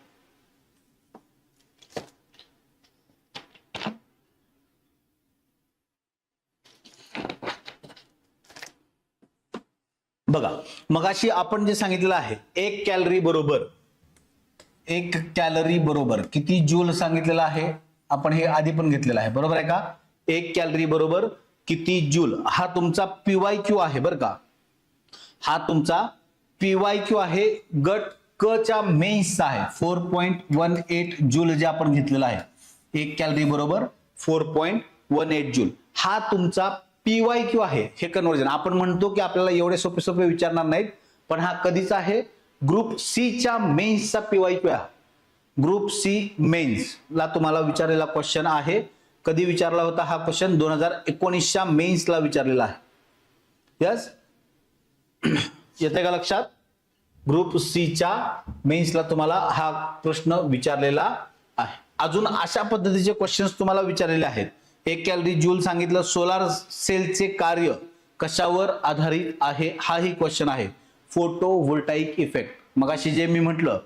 बघा, मगाशी आपण जे सांगितलं आहे 1 कॅलरी बरोबर किती जूल सांगितलेलं आहे. आपण हे आधी पण घेतलेलं आहे. बरोबर आहे का? 1 कॅलरी बरोबर किती जूल हा तुमचा PYQ आहे बरं का. हा तुमचा PYQ आहे गट क च्या मेन्सचा आहे 4.18 जूल जे आपण घेतलेला आहे. 1 कॅलरी बरोबर 4.18 जूल. हा तुमचा PYQ आहे. हे कन्व्हर्जन आपण म्हणतो की आपल्याला एवढे सोपे सोपे विचारणार नाहीत, पण हा कधीचा आहे? ग्रुप सी च्या मेन्सचा PYQ आहे. ग्रुप सी मेन्स ला तुम्हाला विचारलेला क्वेश्चन आहे. कधी विचारला होता हा क्वेश्चन? 2019च्या मेन्सला विचारलेला आहे. यस, येते का लक्षात? ग्रुप सी च्या मेन्सला तुम्हाला हा प्रश्न विचारलेला आहे. अजून अशा पद्धतीचे क्वेश्चन्स तुम्हाला विचारलेले आहेत. 1 कॅलरी जूल सांगितलं. सोलार सेलचे कार्य कशावर आधारित आहे? हाही क्वेश्चन आहे. Photovoltaic effect. मगाशी जे मी म्हटलं,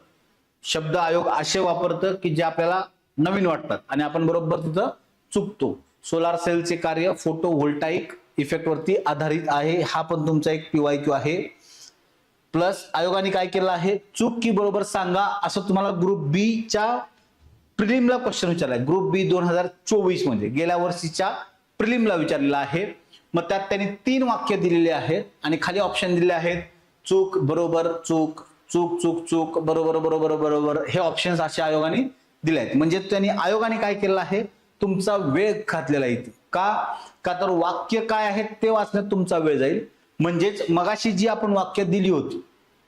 शब्द आयोग असे वापरतं की जे आपल्याला नवीन वाटतात आणि आपण बरोबर तिथं चुकतो. सोलार सेलचे कार्य फोटो व्होल्टाईक इफेक्ट वरती आधारित आहे. हा पण तुमचा एक PYQ आहे. प्लस आयोगाने काय केलं आहे? चूक की बरोबर सांगा असं तुम्हाला ग्रुप बी च्या प्रिलिमला क्वेश्चन विचारलाय. ग्रुप बी 2024 म्हणजे गेल्या वर्षीच्या प्रिलिमला विचारलेला आहे. मग त्यात त्यांनी 3 वाक्य दिलेले आहेत आणि खाली ऑप्शन दिले आहेत. चूक, बरोबर, चूक, चूक, चूक, चूक, बरोबर, बरोबर, बरोबर. हे ऑप्शन्स अशा आयोगाने दिले आहेत. म्हणजे त्यांनी आयोगाने काय केलं आहे? तुमचा वेळ घातलेला आहे. का तर वाक्य काय आहेत ते वाचण्यात तुमचा वेळ जाईल. म्हणजेच मगाशी जी आपण वाक्य दिली होती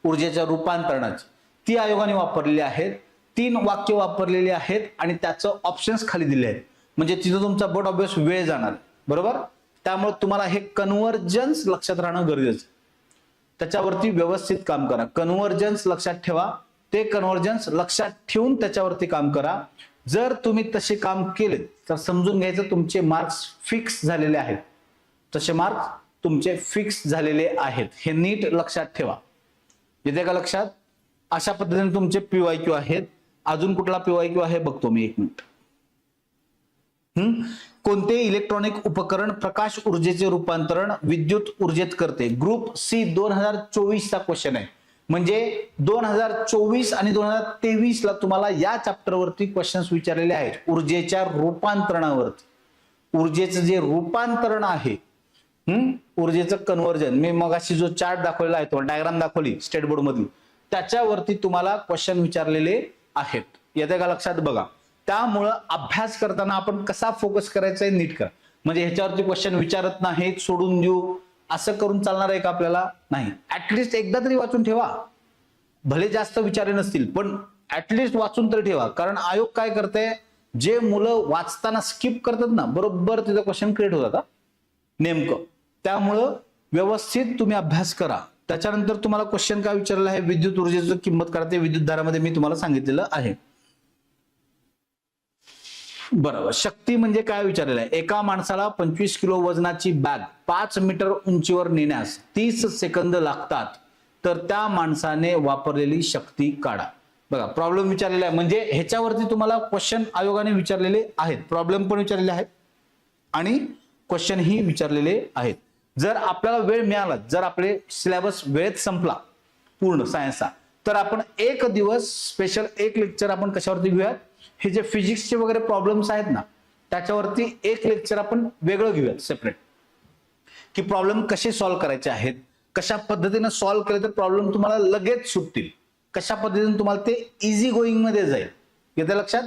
ऊर्जेच्या रूपांतरणाची, ती आयोगाने वापरलेली आहेत. 3 वाक्य वापरलेली आहेत आणि त्याचं ऑप्शन्स खाली दिले आहेत. म्हणजे तिथं तुमचा बोर्ड ऑब्वियस वेळ जाणार, बरोबर. त्यामुळे तुम्हाला हे कन्व्हर्जन्स लक्षात राहणं गरजेचं. त्याच्यावरती व्यवस्थित काम करा. कन्व्हर्जन्स लक्षात ठेवा. ते कन्व्हर्जन्स लक्षात ठेवून त्याच्यावरती काम करा. जर तुम्ही तसे काम केले तर समजून घ्यायचं तुमचे मार्क्स फिक्स झालेले आहेत. तसे मार्क्स तुमचे फिक्स झालेले आहेत. हे नीट लक्षात ठेवा. येते का लक्षात? अशा पद्धतीने तुमचे PYQ आहेत. अजून कुठला PYQ आहे बघतो मी, 1 मिनिट. कोणते इलेक्ट्रॉनिक उपकरण प्रकाश ऊर्जेचे रूपांतरण विद्युत ऊर्जेत करते? ग्रुप सी 2024 चा क्वेश्चन आहे. म्हणजे 2024 आणि 2023 ला तुम्हाला या चॅप्टर वरती क्वेश्चन्स विचारलेले आहेत. ऊर्जेच्या रूपांतरणावरती. ऊर्जेचं जे रूपांतरण आहे, ऊर्जेचं कन्व्हर्जन, मी मगाशी जो चार्ट दाखवलेला आहे, तो डायग्राम दाखवली स्टेट बोर्ड मधली, त्याच्यावरती तुम्हाला क्वेश्चन विचारलेले आहेत. येते का लक्षात? बघा, त्यामुळं अभ्यास करताना आपण कसा फोकस करायचा आहे नीट करा. म्हणजे ह्याच्यावरती क्वेश्चन विचारत नाहीत, सोडून देऊ, असं करून चालणार आहे का आपल्याला? नाही. ऍटलिस्ट एकदा तरी वाचून ठेवा. भले जास्त विचारले नसतील पण ऍटलिस्ट वाचून तर ठेवा. कारण आयोग काय करते, जे मुलं वाचताना स्किप करतात ना, बरोबर तिथं क्वेश्चन क्रिएट होतात नेमकं. त्यामुळं व्यवस्थित तुम्ही अभ्यास करा. त्याच्यानंतर तुम्हाला क्वेश्चन काय विचारलेला आहे? विद्युत ऊर्जेची किंमत काढते विद्युत धारामध्ये मी तुम्हाला सांगितलेलं आहे. बरोबर. शक्ती म्हणजे काय विचारलेलं आहे? एका माणसाला 25 किलो वजनाची बॅग 5 मीटर उंचीवर नेण्यास 30 सेकंद लागतात, तर त्या माणसाने वापरलेली शक्ती काढा. बघा, प्रॉब्लेम विचारलेला आहे. म्हणजे ह्याच्यावरती तुम्हाला क्वेश्चन आयोगाने विचारलेले आहेत. प्रॉब्लेम पण विचारलेले आहेत आणि क्वेश्चन ही विचारलेले आहेत. जर आपल्याला वेळ मिळाला, जर आपले सिलेबस वेळेत संपला पूर्ण सायन्सचा, तर आपण 1 दिवस स्पेशल 1 लेक्चर आपण कशावरती घेऊयात? हे जे फिजिक्सचे वगैरे प्रॉब्लेम्स आहेत ना, त्याच्यावरती 1 लेक्चर आपण वेगळं घेऊयात सेपरेट, की प्रॉब्लेम कसे सॉल्व्ह करायचे आहेत, कशा पद्धतीने सॉल्व्ह केले तर प्रॉब्लेम तुम्हाला लगेच सुटतील, कशा पद्धतीने तुम्हाला ते इझी गोईंग मध्ये जाईल. येते लक्षात?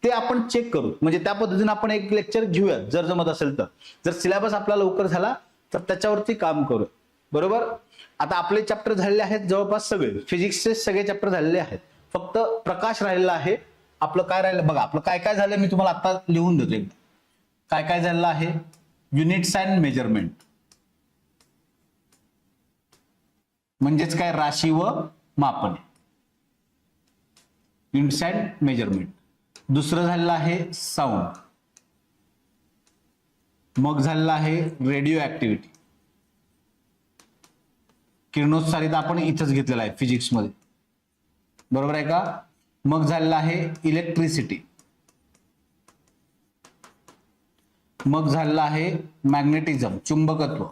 ते आपण चेक करू. म्हणजे त्या पद्धतीने आपण 1 लेक्चर घेऊयात जर जमत असेल तर. जर सिलेबस आपला लवकर झाला तर त्याच्यावरती काम करू, बरोबर. आता आपले चॅप्टर झालेले आहेत जवळपास सगळे, फिजिक्सचे सगळे चॅप्टर झालेले आहेत. फक्त प्रकाश राहिलेला आहे. आपलं काय राहिलं बघा. आपलं काय काय झालं मी तुम्हाला आता लिहून देतो एकदा. काय काय झालेलं आहे? युनिट्स अँड मेजरमेंट, म्हणजेच काय? राशी व मापने. Units and measurement. दुसरं झालेलं आहे साऊंड. मग झालेलं आहे रेडिओ ऍक्टिव्हिटी. किरणोत्सारिता आपण इथंच घेतलेला आहे फिजिक्स मध्ये, बरोबर आहे का? मग झालेलं आहे इलेक्ट्रिसिटी. मग झालेलं आहे मॅग्नेटिझम, चुंबकत्व.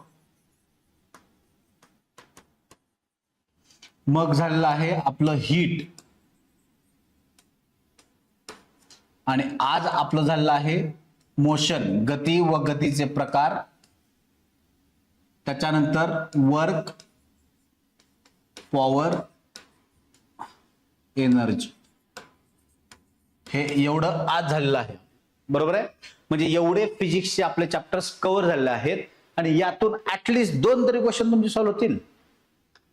मग झालेलं आहे आपलं हीट. आणि आज आपलं झालेलं आहे मोशन, गती व गतीचे प्रकार. त्याच्यानंतर वर्क, पॉवर एनर्जी, हे एवढं आज झालेलं आहे, बरोबर आहे. म्हणजे एवढे फिजिक्सचे आपले चॅप्टर्स कव्हर झालेले आहेत आणि यातून ऍटलिस्ट 2 तरी क्वेश्चन तुमचे सॉल्व्ह होतील.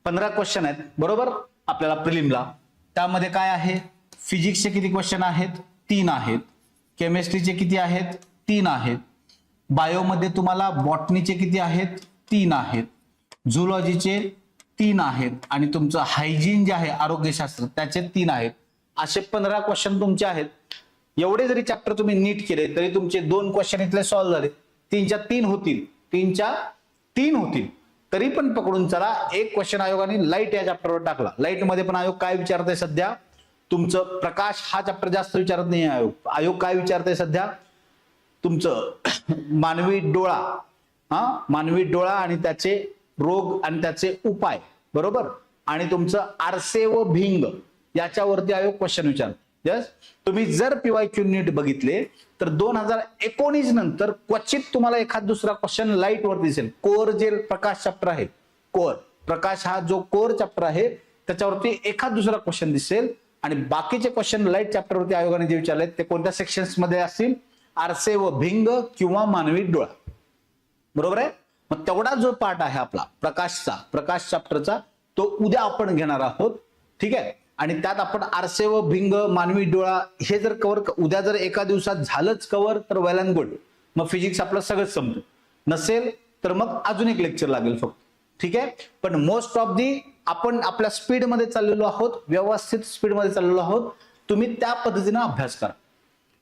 15 क्वेश्चन आहेत बरोबर आपल्याला प्रिलिमला. त्यामध्ये काय आहे, फिजिक्सचे किती क्वेश्चन आहेत, 3 आहेत. केमिस्ट्रीचे किती आहेत, 3 आहेत. बायोमध्ये तुम्हाला बॉटनीचे किती आहेत, 3 आहेत. झुलॉजीचे 3 आहेत आणि तुमचं हायजीन जे आहे आरोग्यशास्त्र त्याचे 3 आहेत. असे 15 क्वेश्चन तुमचे आहेत. एवढे जरी चॅप्टर तुम्ही नीट केले तरी तुमचे 2 क्वेश्चन इथले सॉल्व्ह झाले. 3च्या 3 होतील, 3च्या 3 होतील. तरी पण पकडून चला एक क्वेश्चन आयोगाने लाईट या चॅप्टरवर टाकला. लाईट मध्ये पण आयोग काय विचारतंय सध्या, तुमचं प्रकाश हा चॅप्टर जास्त विचारत नाही आयोग. आयोग काय विचारतंय सध्या, तुमचं मानवी डोळा, मानवी डोळा आणि त्याचे रोग आणि त्याचे उपाय, बरोबर, आणि तुमचं आरसे व भिंग याच्यावरती आयोग क्वेश्चन विचार. यस, तुम्ही जर PYQ नीट बघितले तर 2019 नंतर क्वचित तुम्हाला एखाद दुसरा क्वेश्चन लाईट वरती दिसेल. कोर जे प्रकाश चॅप्टर आहे, कोर प्रकाश हा जो कोर चॅप्टर आहे त्याच्यावरती एखाद दुसरा क्वेश्चन दिसेल. आणि बाकीचे क्वेश्चन लाईट चॅप्टरवरती आयोगाने जे विचारले ते कोणत्या सेक्शन्स मध्ये असतील, आरसे व भिंग किंवा मानवी डोळा, बरोबर आहे. मग तेवढा जो पार्ट आहे आपला प्रकाशचा, प्रकाश चॅप्टरचा, तो उद्या आपण घेणार आहोत, ठीक आहे. आणि त्यात आपण आरसे व भिंग, मानवी डोळा हे जर कव्हर उद्या जर एका दिवसात झालंच कव्हर तर वेल अँड गुड. मग फिजिक्स आपलं सगळंच संपतं. नसेल तर मग अजून एक लेक्चर लागेल फक्त, ठीक आहे. पण मोस्ट ऑफ दी आपण आपल्या स्पीड मध्ये चाललेलो आहोत, व्यवस्थित स्पीड मध्ये चाललेलो आहोत. तुम्ही त्या पद्धतीने अभ्यास करा.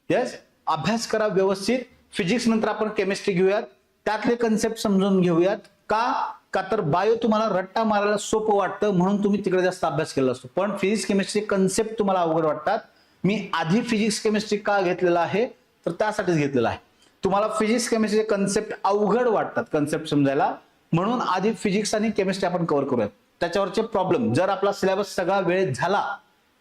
यस, अभ्यास करा व्यवस्थित. फिजिक्स नंतर आपण केमिस्ट्री घेऊयात, त्यातले कन्सेप्ट समजून घेऊयात. का तर बायो तुम्हाला रट्टा मारायला सोपं वाटतं म्हणून तुम्ही तिकडे जास्त अभ्यास केला असतो. पण फिजिक्स केमिस्ट्री कन्सेप्ट तुम्हाला अवघड वाटतात. मी आधी फिजिक्स केमिस्ट्री का घेतलेला आहे तर त्यासाठीच घेतलेला आहे. तुम्हाला फिजिक्स केमिस्ट्री कन्सेप्ट अवघड वाटतात कन्सेप्ट समजायला, म्हणून आधी फिजिक्स आणि केमिस्ट्री आपण कव्हर करूयात. त्याच्यावरचे प्रॉब्लेम, जर आपला सिलेबस सगळा वेळेत झाला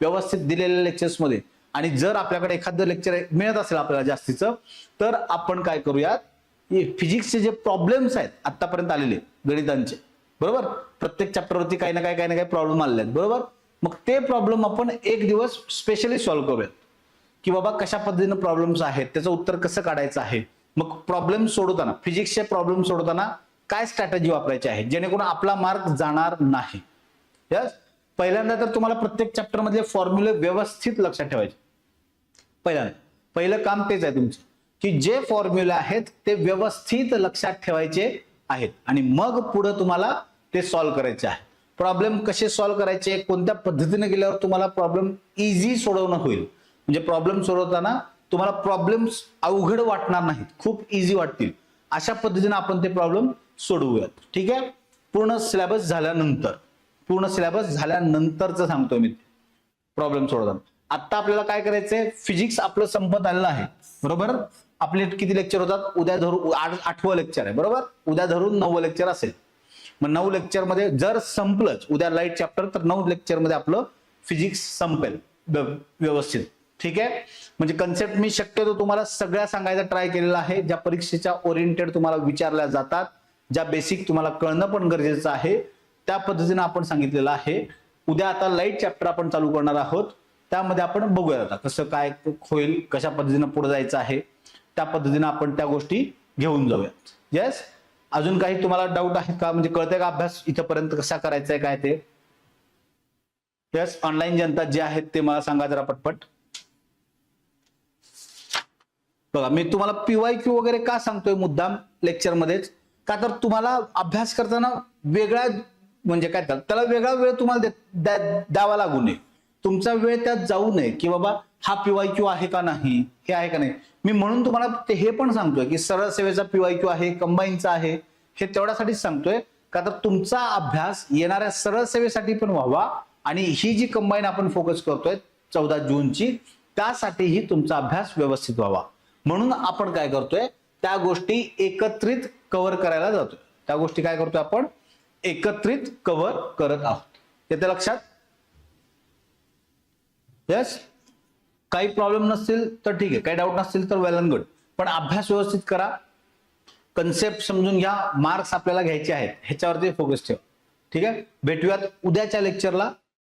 व्यवस्थित दिलेल्या लेक्चर्स मध्ये आणि जर आपल्याकडे एखादं लेक्चर मिळत असेल आपल्याला जास्तीचं, तर आपण काय करूयात, फिजिक्सचे जे प्रॉब्लेम्स आहेत आतापर्यंत आलेले गणितांचे, बरोबर, प्रत्येक चॅप्टरवरती काही ना काही प्रॉब्लेम आलेले आहेत, बरोबर. मग ते प्रॉब्लेम आपण एक दिवस स्पेशली सॉल्व्ह करूयात की बाबा कशा पद्धतीने प्रॉब्लेम्स आहेत, त्याचं उत्तर कसं काढायचं आहे. मग प्रॉब्लेम सोडवताना, फिजिक्सचे प्रॉब्लेम सोडवताना काय स्ट्रॅटेजी वापरायची आहे जेणेकरून आपला मार्क जाणार नाही. यस, पहिल्यांदा तर तुम्हाला प्रत्येक चॅप्टर मधले फॉर्म्युले व्यवस्थित लक्षात ठेवायचे. पहिलं काम तेच आहे तुमचं की जे फॉर्म्युले आहेत ते व्यवस्थित लक्षात ठेवायचे आहेत आणि मग पुढे तुम्हाला ते सॉल्व्ह करायचे आहे. प्रॉब्लेम कसे सॉल्व्ह करायचे, कोणत्या पद्धतीने गेल्यावर तुम्हाला प्रॉब्लेम इझी सोडवणं होईल. म्हणजे प्रॉब्लेम सोडवताना तुम्हाला प्रॉब्लेम्स अवघड वाटणार नाहीत, खूप इझी वाटतील. अशा पद्धतीने आपण ते प्रॉब्लेम सोडवूयात, ठीक आहे. पूर्ण सिलेबस झाल्यानंतरच सांगतोय मी प्रॉब्लेम सोडवताना. आता आपल्याला काय करायचंय, फिजिक्स आपलं संपत आलेलं आहे, बरोबर. आपले किती लेक्चर होतात, उद्या धरून 8वं लेक्चर आहे, बरोबर. उद्या धरून 9वं लेक्चर असेल. मग 9 लेक्चर मध्ये जर संपलंच उद्या लाईट चॅप्टर, तर 9 लेक्चर मध्ये आपलं फिजिक्स संपेल व्यवस्थित, ठीक आहे. म्हणजे कन्सेप्ट मी शक्यतो तुम्हाला सगळ्या सांगायचा ट्राय केलेला आहे, ज्या परीक्षेच्या ओरिएंटेड तुम्हाला विचारल्या जातात, ज्या बेसिक तुम्हाला कळणं पण गरजेचं आहे, त्या पद्धतीने आपण सांगितलेलं आहे. उद्या आता लाईट चॅप्टर आपण चालू करणार आहोत, त्यामध्ये आपण बघूया आता कसं काय होईल, कशा पद्धतीने पुढे जायचं आहे, त्या पद्धतीने आपण त्या गोष्टी घेऊन जाऊयात. येस, अजून काही तुम्हाला डाऊट आहे का, म्हणजे कळतंय का अभ्यास इथपर्यंत कसा करायचा आहे काय ते. येस, ऑनलाईन जनता जे आहेत ते मला सांगा जरा पटपट. बघा, मी तुम्हाला PYQ वगैरे का सांगतोय मुद्दाम लेक्चर मध्येच, का तर तुम्हाला अभ्यास करताना वेगळा, म्हणजे काय त्याला वेगळा वेळ तुम्हाला द्यावा लागू नये, तुमचा वेळ त्यात जाऊ नये की बाबा हा PYQ आहे का नाही, हे आहे का नाही. मी म्हणून तुम्हाला ते हे पण सांगतोय की सरळ सेवेचा PYQ आहे, कंबाईनचा आहे, हे तेवढ्यासाठीच सांगतोय का तर तुमचा अभ्यास येणाऱ्या सरळ सेवेसाठी पण व्हावा आणि ही जी कंबाईन आपण फोकस करतोय 14 जूनची, त्यासाठीही तुमचा अभ्यास व्यवस्थित व्हावा. म्हणून आपण काय करतोय, त्या गोष्टी एकत्रित कव्हर करायला जातोय. त्या गोष्टी काय करतोय आपण, एकत्रित कव्हर करत आहोत. येते लक्षात. यस, काही प्रॉब्लेम नसतील तर ठीक आहे, काही डाऊट नसतील तर वेल अँड गुड. पण अभ्यास व्यवस्थित करा, कन्सेप्ट समजून घ्या, मार्क्स आपल्याला घ्यायचे आहेत ह्याच्यावरती फोकस ठेवा. ठीक आहे, भेटूयात उद्याच्या लेक्चरला.